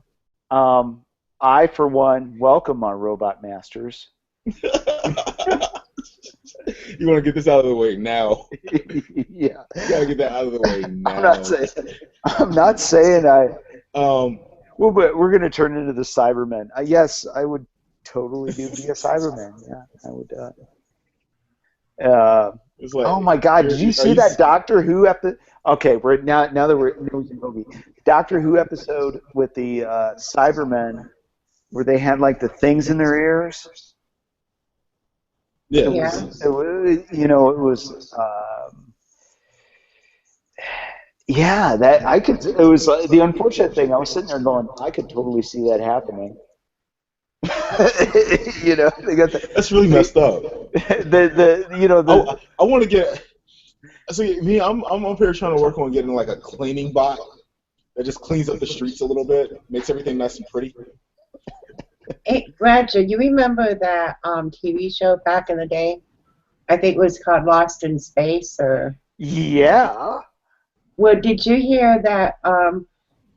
Speaker 1: I, for one, welcome our robot masters.
Speaker 3: You want to get this out of the way now.
Speaker 1: Yeah.
Speaker 3: You gotta get that out of the way now.
Speaker 1: I'm not saying I.
Speaker 3: But
Speaker 1: We're going to turn into the Cybermen. Yes, I would totally be a Cyberman. Yeah, I would.
Speaker 3: it's like,
Speaker 1: Oh my God! Did you see that Doctor Who episode? Okay, now that we're in the movie, Doctor Who episode with the Cybermen, where they had like the things in their ears.
Speaker 3: Yeah.
Speaker 1: It was. Yeah, that I could. It was the unfortunate thing. I was sitting there going, I could totally see that happening. They got
Speaker 3: That's really messed up. I want to get. So me, I'm up here trying to work on getting like a cleaning bot that just cleans up the streets a little bit, makes everything nice and pretty.
Speaker 4: Hey, Roger, you remember that TV show back in the day? I think it was called Lost in Space, or
Speaker 1: Yeah.
Speaker 4: Well, did you hear that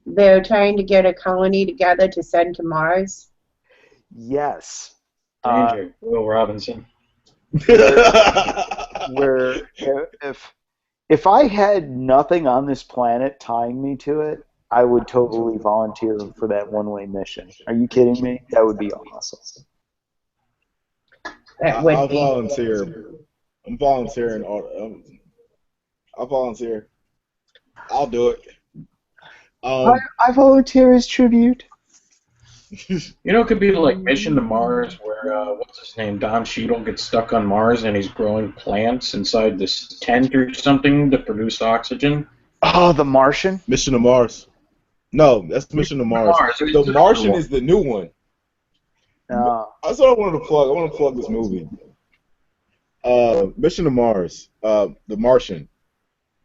Speaker 4: they're trying to get a colony together to send to Mars?
Speaker 1: Yes.
Speaker 2: Danger, Will Robinson.
Speaker 1: Where if I had nothing on this planet tying me to it, I would totally volunteer for that one-way mission. Are you kidding me? That would be awesome.
Speaker 4: That would
Speaker 3: I'll
Speaker 4: be.
Speaker 3: volunteer. I'm volunteering. I'll volunteer. I'll do it.
Speaker 1: I volunteer as tribute.
Speaker 2: It could be like Mission to Mars, where what's his name, Don Cheadle gets stuck on Mars and he's growing plants inside this tent or something to produce oxygen.
Speaker 1: Oh, The Martian?
Speaker 3: Mission to Mars. No, that's Mission to Mars. The Martian is the new one. That's what I wanted to plug. I want to plug this movie. Mission to Mars. The Martian.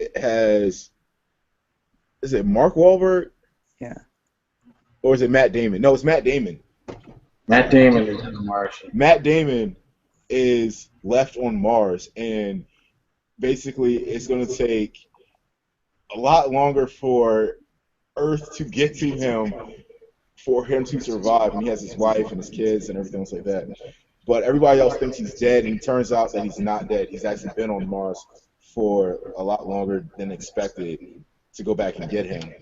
Speaker 3: It has. Is it Mark Wahlberg?
Speaker 1: Yeah.
Speaker 3: Or is it Matt Damon? No, it's Matt Damon.
Speaker 2: Matt Damon is in The Martian.
Speaker 3: Matt Damon is left on Mars, and basically it's going to take a lot longer for Earth to get to him, for him to survive. And he has his wife and his kids and everything else like that. But everybody else thinks he's dead, and it turns out that he's not dead. He's actually been on Mars for a lot longer than expected to go back and get him.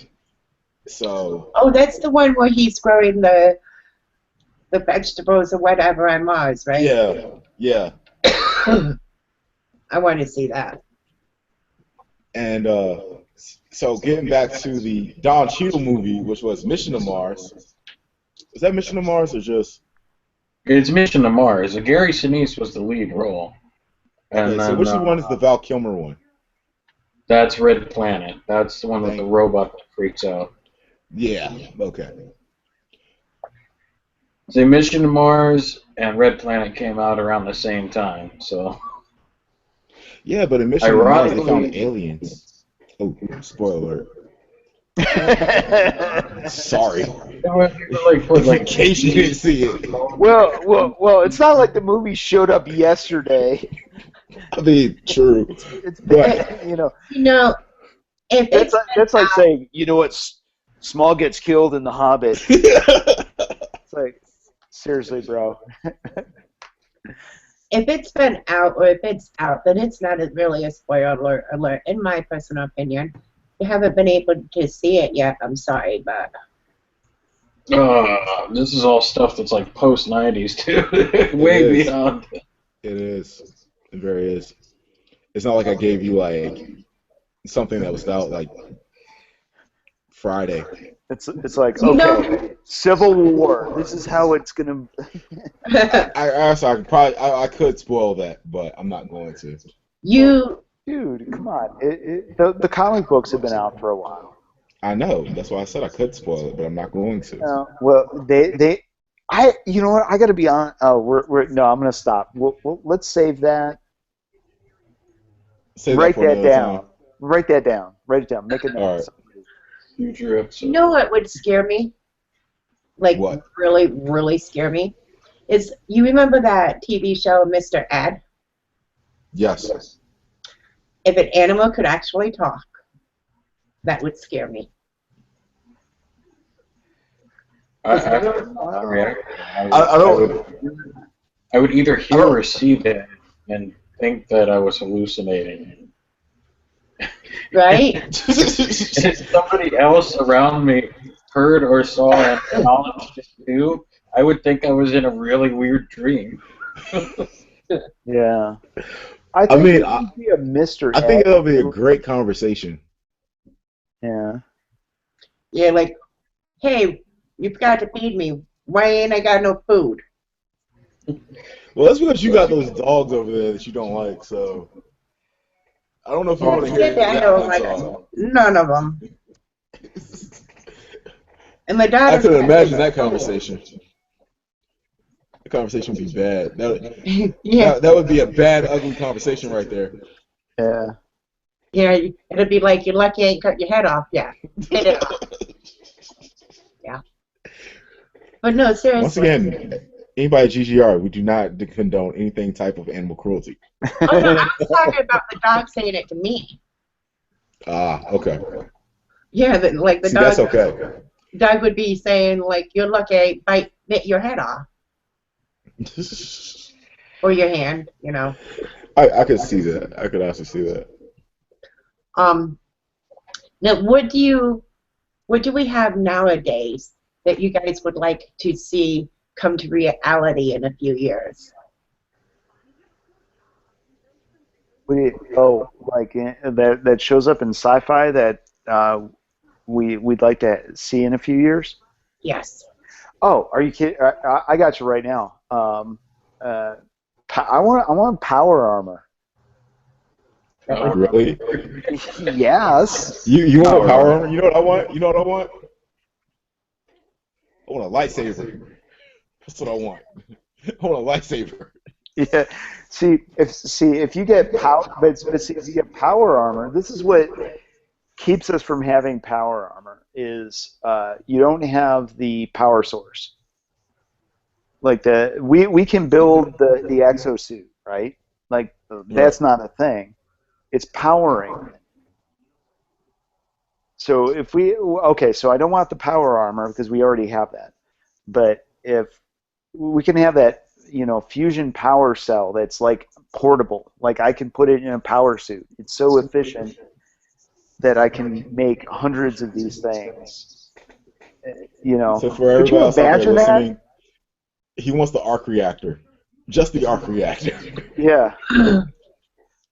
Speaker 3: So.
Speaker 4: Oh, that's the one where he's growing the vegetables or whatever on Mars, right?
Speaker 3: Yeah, yeah.
Speaker 4: I want to see that.
Speaker 3: And so getting back to the Don Cheadle movie, which was Mission to Mars. Was that Mission to Mars or just?
Speaker 2: It's Mission to Mars. Gary Sinise was the lead role. And
Speaker 3: Okay, so
Speaker 2: then,
Speaker 3: which one is the Val Kilmer one?
Speaker 2: That's Red Planet. That's the one with the robot that freaks out.
Speaker 3: Yeah, okay.
Speaker 2: So Mission to Mars and Red Planet came out around the same time, so.
Speaker 3: Yeah, but in Mission to Mars they found aliens. Oh, spoiler alert. Sorry. In case you didn't see it.
Speaker 1: Well, it's not like the movie showed up yesterday.
Speaker 3: I mean, true.
Speaker 1: It's
Speaker 3: But
Speaker 4: If it's
Speaker 1: that's like saying, Small gets killed in The Hobbit. It's like, seriously, bro.
Speaker 4: If it's been out, or if it's out, then it's not really a spoiler alert, in my personal opinion. haven't been able to see it yet. I'm sorry, but
Speaker 2: This is all stuff that's like post '90s too, way
Speaker 3: is.
Speaker 2: beyond.
Speaker 3: It is. It very is. It's not like I gave you like something that was out like Friday.
Speaker 1: It's like,
Speaker 4: You know-
Speaker 1: okay, Civil War. This is how it's gonna.
Speaker 3: I could spoil that, but I'm not going to.
Speaker 1: Dude, come on. The comic books have been out for a while.
Speaker 3: I know. That's why I said I could spoil it, but I'm not going to.
Speaker 1: Well, you know what? I got to be on. Oh, no, I'm gonna stop. Let's save that.
Speaker 3: Save
Speaker 1: Write
Speaker 3: for
Speaker 1: that
Speaker 3: another
Speaker 1: down.
Speaker 3: time.
Speaker 1: Write that down. Write it down. Make a note.
Speaker 3: All right.
Speaker 2: Future episode.
Speaker 4: You know what would scare me? Like,
Speaker 3: What?
Speaker 4: really, really scare me? Is, you remember that TV show, Mr. Ed?
Speaker 3: Yes.
Speaker 4: If an animal could actually talk, that would scare me.
Speaker 2: I would either hear or see that and think that I was hallucinating.
Speaker 4: Right?
Speaker 2: If somebody else around me heard or saw and acknowledged it too, I would think I was in a really weird dream.
Speaker 1: Yeah. I think
Speaker 3: mean,
Speaker 1: it would be a Mr.
Speaker 3: I think
Speaker 1: Ed.
Speaker 3: it'll be a great conversation.
Speaker 1: Yeah.
Speaker 4: Yeah, like, hey, you forgot to feed me. Why ain't I got no food?
Speaker 3: Well, that's because you got those dogs over there that you don't like, so I don't know if you want to hear
Speaker 4: Yeah, I
Speaker 3: that
Speaker 4: don't
Speaker 3: one
Speaker 4: like
Speaker 3: song.
Speaker 4: none of them. And my
Speaker 3: I
Speaker 4: daughter.
Speaker 3: couldn't imagine that conversation. The conversation would be bad.
Speaker 4: Yeah,
Speaker 3: That would be a bad, ugly conversation right there.
Speaker 1: Yeah.
Speaker 4: yeah. It'll be like, you're lucky I ain't cut your head off. Yeah, get it off. Yeah. But no, seriously.
Speaker 3: Once again, anybody at GGR, we do not condone anything type of animal cruelty.
Speaker 4: Oh, no, I was talking about the dog saying it to me.
Speaker 3: Ah, okay.
Speaker 4: Yeah, like the
Speaker 3: See,
Speaker 4: dog.
Speaker 3: that's okay.
Speaker 4: Dog would be saying like, "You're lucky I bit your head off or your hand," you know.
Speaker 3: I could see that. I could actually see that.
Speaker 4: Now, what do we have nowadays that you guys would like to see come to reality in a few years?
Speaker 1: That shows up in sci-fi that we'd like to see in a few years.
Speaker 4: Yes.
Speaker 1: Oh, are you kidding? I got you right now. I want power armar.
Speaker 3: Really?
Speaker 1: Yes.
Speaker 3: You want power armor? You know what I want? You know what I want? I want a lightsaber. That's what I want. I want a lightsaber.
Speaker 1: Yeah. See if you get power, but see if you get power armor, this is what keeps us from having power armor is you don't have the power source. Like we can build the exosuit, right? Like that's not a thing. It's powering. So if so I don't want the power armor because we already have that. But if we can have that, fusion power cell that's like portable, like I can put it in a power suit. It's so efficient that I can make hundreds of these things.
Speaker 3: So for
Speaker 1: Could you
Speaker 3: everybody else out there
Speaker 1: imagine
Speaker 3: listening,
Speaker 1: that?
Speaker 3: he wants the arc reactor. Just the arc reactor.
Speaker 1: Yeah.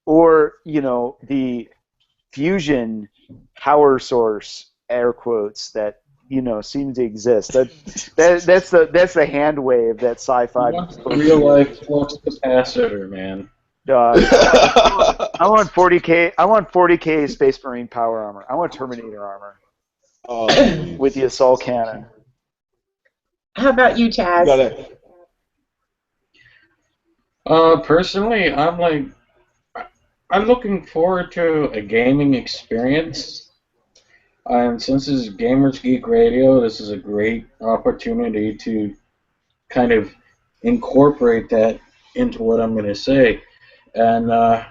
Speaker 1: Or, the fusion power source, air quotes, that, seems to exist. That's the hand wave that sci-fi.
Speaker 2: Real life flux capacitor, man.
Speaker 1: I want 40K. I want 40K Space Marine power armor. I want Terminator armor with the assault cannon.
Speaker 4: How about you, Chaz?
Speaker 2: Personally, I'm looking forward to a gaming experience. And since this is Gamers Geek Radio, this is a great opportunity to kind of incorporate that into what I'm going to say. And The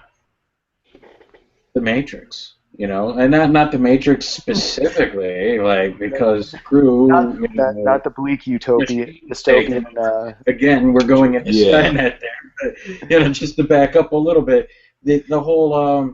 Speaker 2: Matrix, and not The Matrix specifically, like, because Crew...
Speaker 1: Not the bleak dystopian...
Speaker 2: Again, we're going into Skynet there, but, just to back up a little bit, the whole...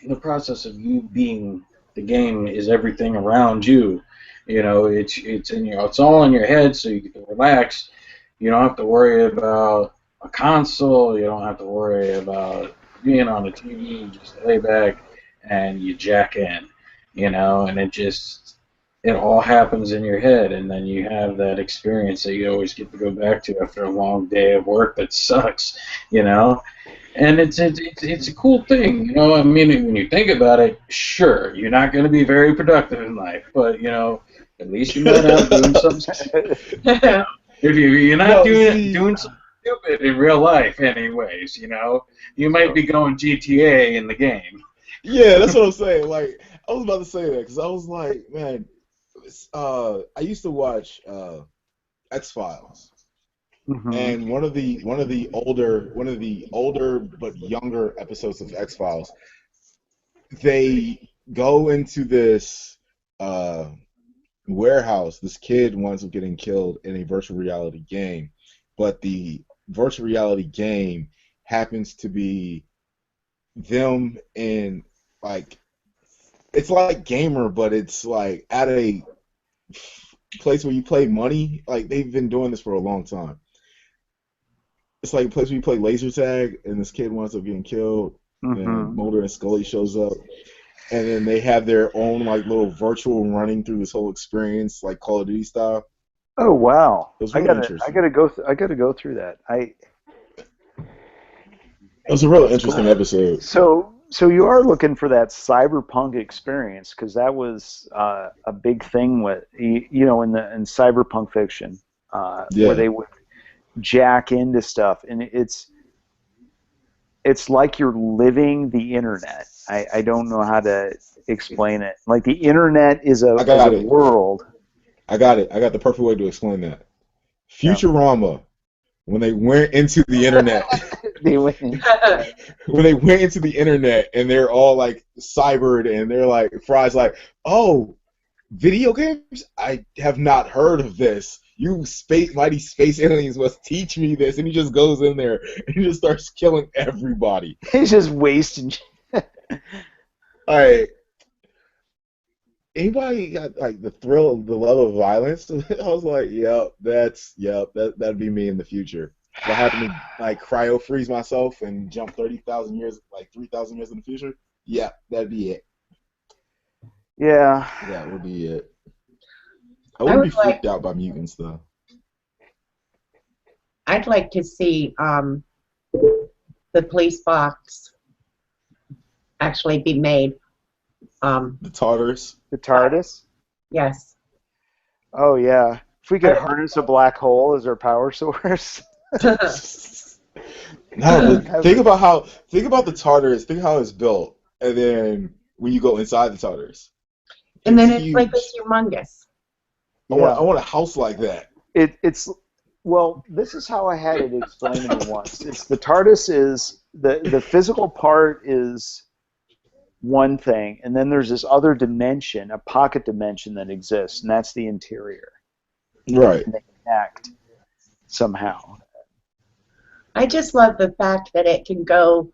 Speaker 2: the process of you being the game is everything around you. You know, it's all in your head, so you can relax. You don't have to worry about a console. You don't have to worry about being on the TV. You just lay back and you jack in. You know, and it all happens in your head, and then you have that experience that you always get to go back to after a long day of work that sucks. You know. And it's a cool thing, you know. I mean, when you think about it, sure, you're not going to be very productive in life, but you know, at least you might out doing something. If you're not doing something stupid in real life, anyways, you know, you might be going GTA in the game.
Speaker 3: Yeah, that's what I'm saying. Like, I was about to say that because I was like, man, I used to watch X-Files.
Speaker 1: Mm-hmm.
Speaker 3: And one of the older but younger episodes of X-Files, they go into this warehouse. This kid winds up getting killed in a virtual reality game, but the virtual reality game happens to be them in, like, it's like Gamer, but it's like at a place where you play money. Like, they've been doing this for a long time. It's like a place where you play laser tag, and this kid winds up getting killed, and Mulder and Scully shows up, and then they have their own like little virtual running through this whole experience, like Call of Duty style.
Speaker 1: Oh wow!
Speaker 3: It was really interesting.
Speaker 1: I gotta go through that.
Speaker 3: It was a real interesting episode.
Speaker 1: So you are looking for that cyberpunk experience, because that was a big thing with you know, in cyberpunk fiction, where they would jack into stuff, and it's like you're living the internet. I don't know how to explain it. Like, the internet is a world.
Speaker 3: I got it. I got the perfect way to explain that. Futurama, when they went into the internet. When they went into the internet and they're all like cybered, and they're like, Fry's like, oh, video games? I have not heard of this. You mighty space aliens must teach me this. And he just goes in there and he just starts killing everybody.
Speaker 1: He's just wasting.
Speaker 3: Alright. Anybody got like the thrill of the love of violence? I was like, that'd be me in the future. If I happen to like cryo freeze myself and jump 30,000 years, like 3,000 years in the future, yeah, that'd be it.
Speaker 1: Yeah.
Speaker 3: That would be it. I wouldn't be freaked out by mutants, though.
Speaker 4: I'd like to see the police box actually be made.
Speaker 3: The TARDIS?
Speaker 1: The TARDIS?
Speaker 4: Yes.
Speaker 1: Oh, yeah. If we could harness a black hole as our power source.
Speaker 3: No, but think about the TARDIS. Think how it's built, and then when you go inside the TARDIS,
Speaker 4: and then it's like it's humongous.
Speaker 3: I want a house like that.
Speaker 1: Well, this is how I had it explained to me once. It's the TARDIS is the physical part is one thing, and then there's this other dimension, a pocket dimension that exists, and that's the interior.
Speaker 3: Right.
Speaker 1: And they connect somehow.
Speaker 4: I just love the fact that it can go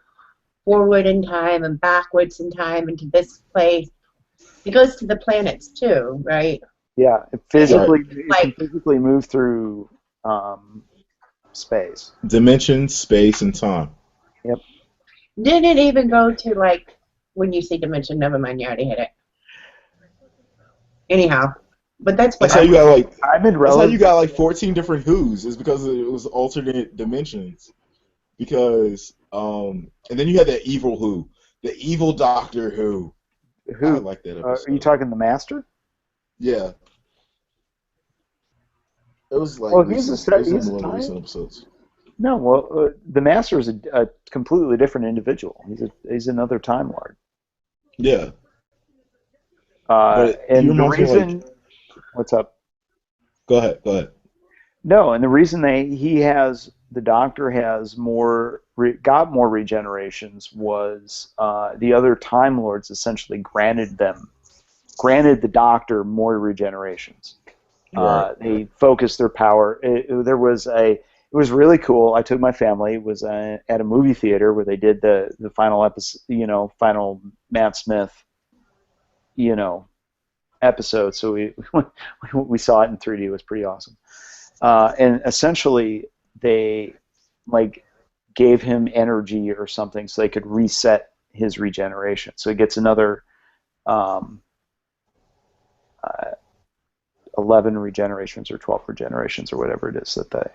Speaker 4: forward in time and backwards in time into this place. It goes to the planets too, right?
Speaker 1: Yeah, it can physically move through space.
Speaker 3: Dimension, space, and time.
Speaker 1: Yep.
Speaker 4: Didn't it even go to, like, when you say dimension, never mind, you already hit it. Anyhow, but that's what
Speaker 3: how you got like.
Speaker 1: That's
Speaker 3: how you got like 14 different Who's. Is because it was alternate dimensions. Because and then you had that evil Who, the evil Doctor Who. I like that episode.
Speaker 1: Are you talking the Master?
Speaker 3: Yeah. It was like
Speaker 1: he's
Speaker 3: one of the recent episodes.
Speaker 1: No, well, the Master is a completely different individual. He's another Time Lord.
Speaker 3: Yeah.
Speaker 1: And the reason, what's up?
Speaker 3: Go ahead.
Speaker 1: No, and the reason the Doctor has got more regenerations was the other Time Lords essentially granted the Doctor more regenerations.
Speaker 3: Right.
Speaker 1: They focused their power. It was really cool. I took my family. It was at a movie theater where they did the final episode, final Matt Smith episode. So we saw it in 3D. It was pretty awesome. And essentially, they gave him energy or something so they could reset his regeneration. So he gets another 11 regenerations or 12 regenerations or whatever it is that they.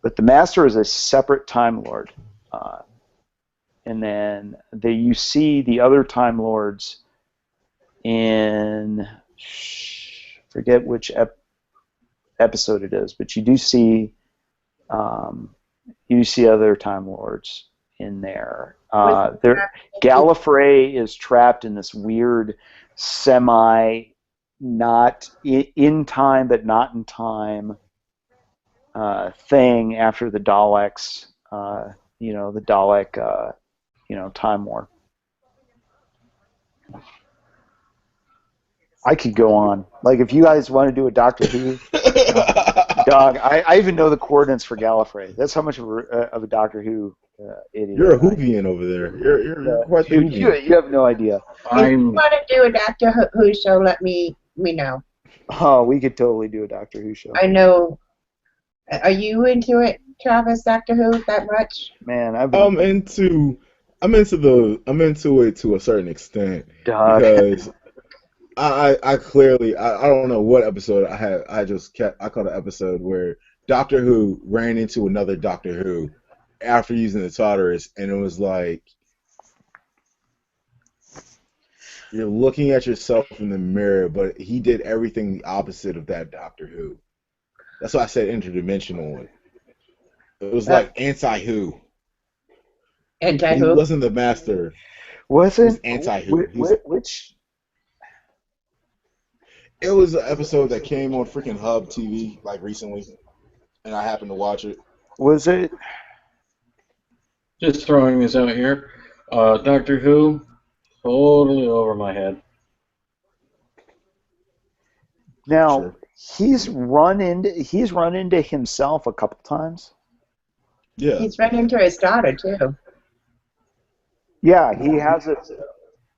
Speaker 1: But the Master is a separate Time Lord, and then you see the other Time Lords in forget which episode it is, but you do see other Time Lords in there. Gallifrey is trapped in this weird not in time but not in time thing after the Daleks, the Dalek, Time War. I could go on. If you guys want to do a Doctor Who, dog, I even know the coordinates for Gallifrey. That's how much of a Doctor Who idiot.
Speaker 3: You're a Whovian over there. You're quite the Whovian.
Speaker 1: You have no idea.
Speaker 4: If you want to do a Doctor Who show, let me know.
Speaker 1: Oh, we could totally do a Doctor Who show.
Speaker 4: I know. Are you into it, Travis? Doctor Who that much?
Speaker 1: Man,
Speaker 3: I'm into it to a certain extent.
Speaker 1: Dog.
Speaker 3: Because I clearly I don't know what episode I had. I caught an episode where Doctor Who ran into another Doctor Who after using the TARDIS, and it was like you're looking at yourself in the mirror, but he did everything the opposite of that Doctor Who. That's why I said interdimensional. It was like anti-Who.
Speaker 4: Anti-Who?
Speaker 3: He wasn't the Master.
Speaker 1: Was it?
Speaker 3: He was anti-Who.
Speaker 1: Which?
Speaker 3: It was an episode that came on freaking Hub TV recently, and I happened to watch it.
Speaker 1: Was it?
Speaker 2: Just throwing this out here. Doctor Who, totally over my head.
Speaker 1: Now,
Speaker 3: Sure.
Speaker 1: he's run into himself a couple times.
Speaker 3: Yeah.
Speaker 4: He's run into his daughter, too.
Speaker 1: Yeah, he has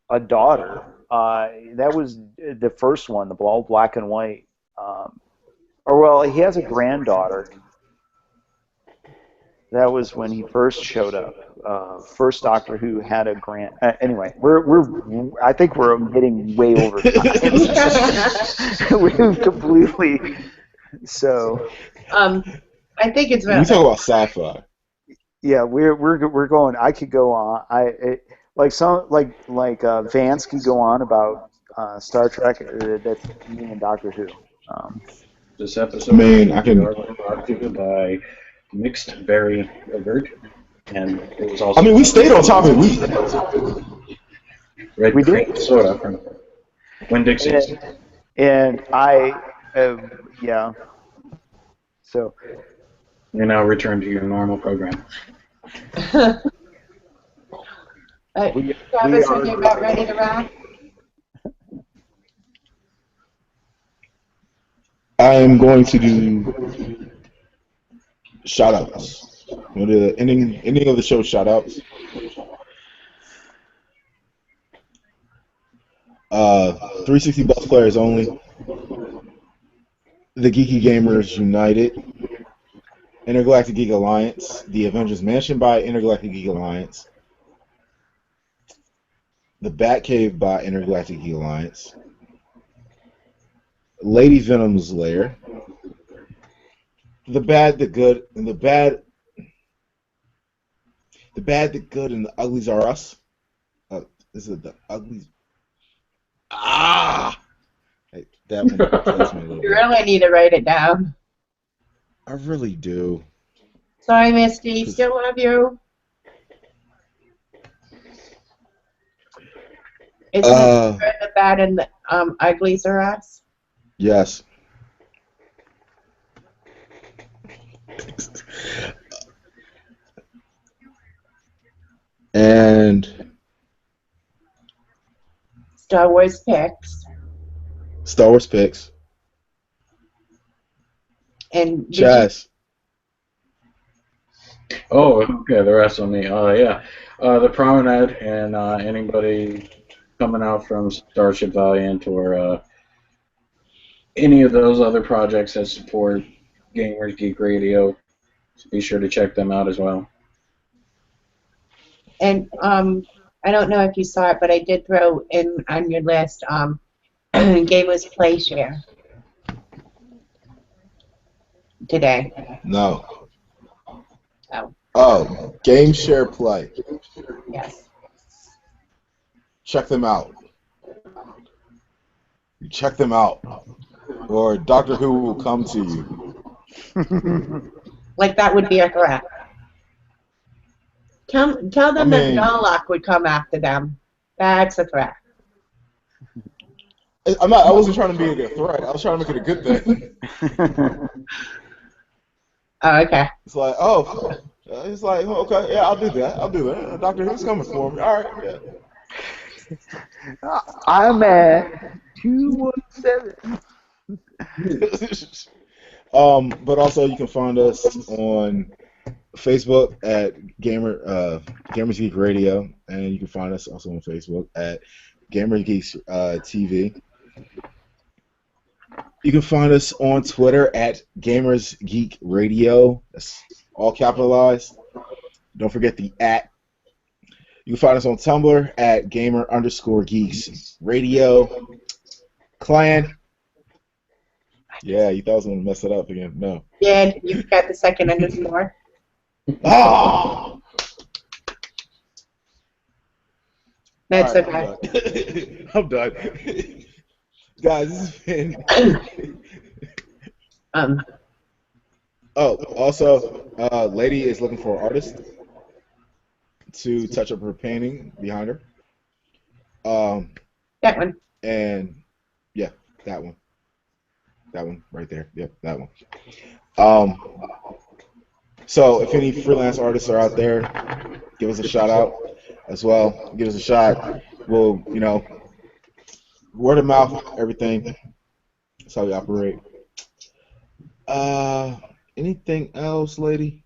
Speaker 1: a daughter. That was the first one, the black and white. He has a granddaughter. That was when he first showed up. First Doctor Who had a grand. Anyway, I think we're getting way over time. We completely. So.
Speaker 4: I think it's.
Speaker 3: We talk about sci-fi.
Speaker 1: Yeah, we're going. I could go on. Vance could go on about Star Trek. That's me and Doctor Who.
Speaker 2: This episode
Speaker 3: I can.
Speaker 2: brought to you by Mixed Berry Yogurt, and it was also.
Speaker 3: We stayed on topic.
Speaker 2: Red cream soda from Winn-Dixie's.
Speaker 1: And yeah. So.
Speaker 2: You now return to your normal program.
Speaker 4: Travis, are you about ready to wrap?
Speaker 3: I am going to do shoutouts. We'll do the ending of the show shoutouts. 360 Bus players only. The Geeky Gamers United. Intergalactic Geek Alliance. The Avengers Mansion by Intergalactic Geek Alliance. The Batcave by Intergalactic Geek Alliance. Lady Venom's Lair. The Bad, the Good, and the Bad. The Bad, the Good, and the Uglies Are Us. Is it the Uglies? Ah! Hey, that one tells me a little bit.
Speaker 4: You really need to write it down.
Speaker 3: I really do.
Speaker 4: Sorry, Misty. Still love you. Is the Bad and the Uglies Are Us?
Speaker 3: Yes. And
Speaker 4: Star Wars picks.
Speaker 3: Star Wars picks.
Speaker 4: And
Speaker 3: Chaz.
Speaker 2: Oh, okay, the rest on me. Yeah. The Promenade, and anybody coming out from Starship Valiant or any of those other projects that support Gamers Geek Radio. So be sure to check them out as well.
Speaker 4: And I don't know if you saw it, but I did throw in on your list Gamers Play Share today.
Speaker 3: No.
Speaker 4: Oh,
Speaker 3: Oh, Game Share Play.
Speaker 4: yes.
Speaker 3: Check them out. Check them out. Or Doctor Who will come to you.
Speaker 4: Like that would be a threat. Tell them that Nolak would come after them. That's a threat.
Speaker 3: I wasn't trying to be a threat. I was trying to make it a good thing.
Speaker 4: Oh, okay.
Speaker 3: It's like, okay, yeah, I'll do that. Doctor Who's coming for me. All right, yeah.
Speaker 1: I'm at 217.
Speaker 3: But also you can find us on Facebook at Gamers Geek Radio, and you can find us also on Facebook at Gamers Geeks TV. You can find us on Twitter at Gamers Geek Radio. That's all capitalized. Don't forget the @ You can find us on Tumblr at Gamer_Geeks Radio. Clan. Yeah, you thought I was going to mess it up again. No.
Speaker 4: Yeah, you forgot the second underscore.
Speaker 3: Oh!
Speaker 4: That's
Speaker 3: Right,
Speaker 4: okay.
Speaker 3: I'm done. Guys, this has been... Oh, also, lady is looking for an artist to touch up her painting behind her.
Speaker 4: That one.
Speaker 3: And yeah, that one. That one right there. Yep, that one. So if any freelance artists are out there, give us a shout out as well. Give us a shot. We'll, word of mouth, everything. That's how we operate. Anything else, lady?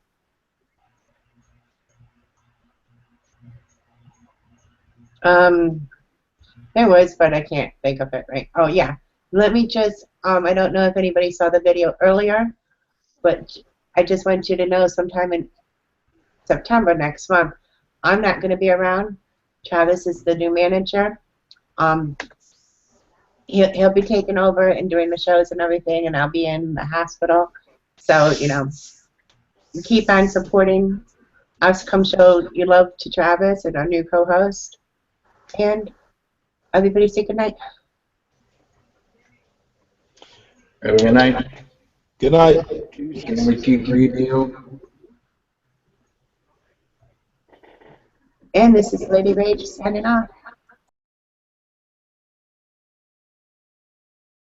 Speaker 4: There was, but I can't think of it right. Oh, yeah. Let me just, I don't know if anybody saw the video earlier, but I just want you to know sometime in September next month, I'm not going to be around. Travis is the new manager. He'll be taking over and doing the shows and everything, and I'll be in the hospital. So, keep on supporting us. Come show your love to Travis and our new co-host. And everybody say good night.
Speaker 2: Have a good night.
Speaker 3: Good night.
Speaker 2: Gamers Geek Radio.
Speaker 4: And this is Lady Rage signing off.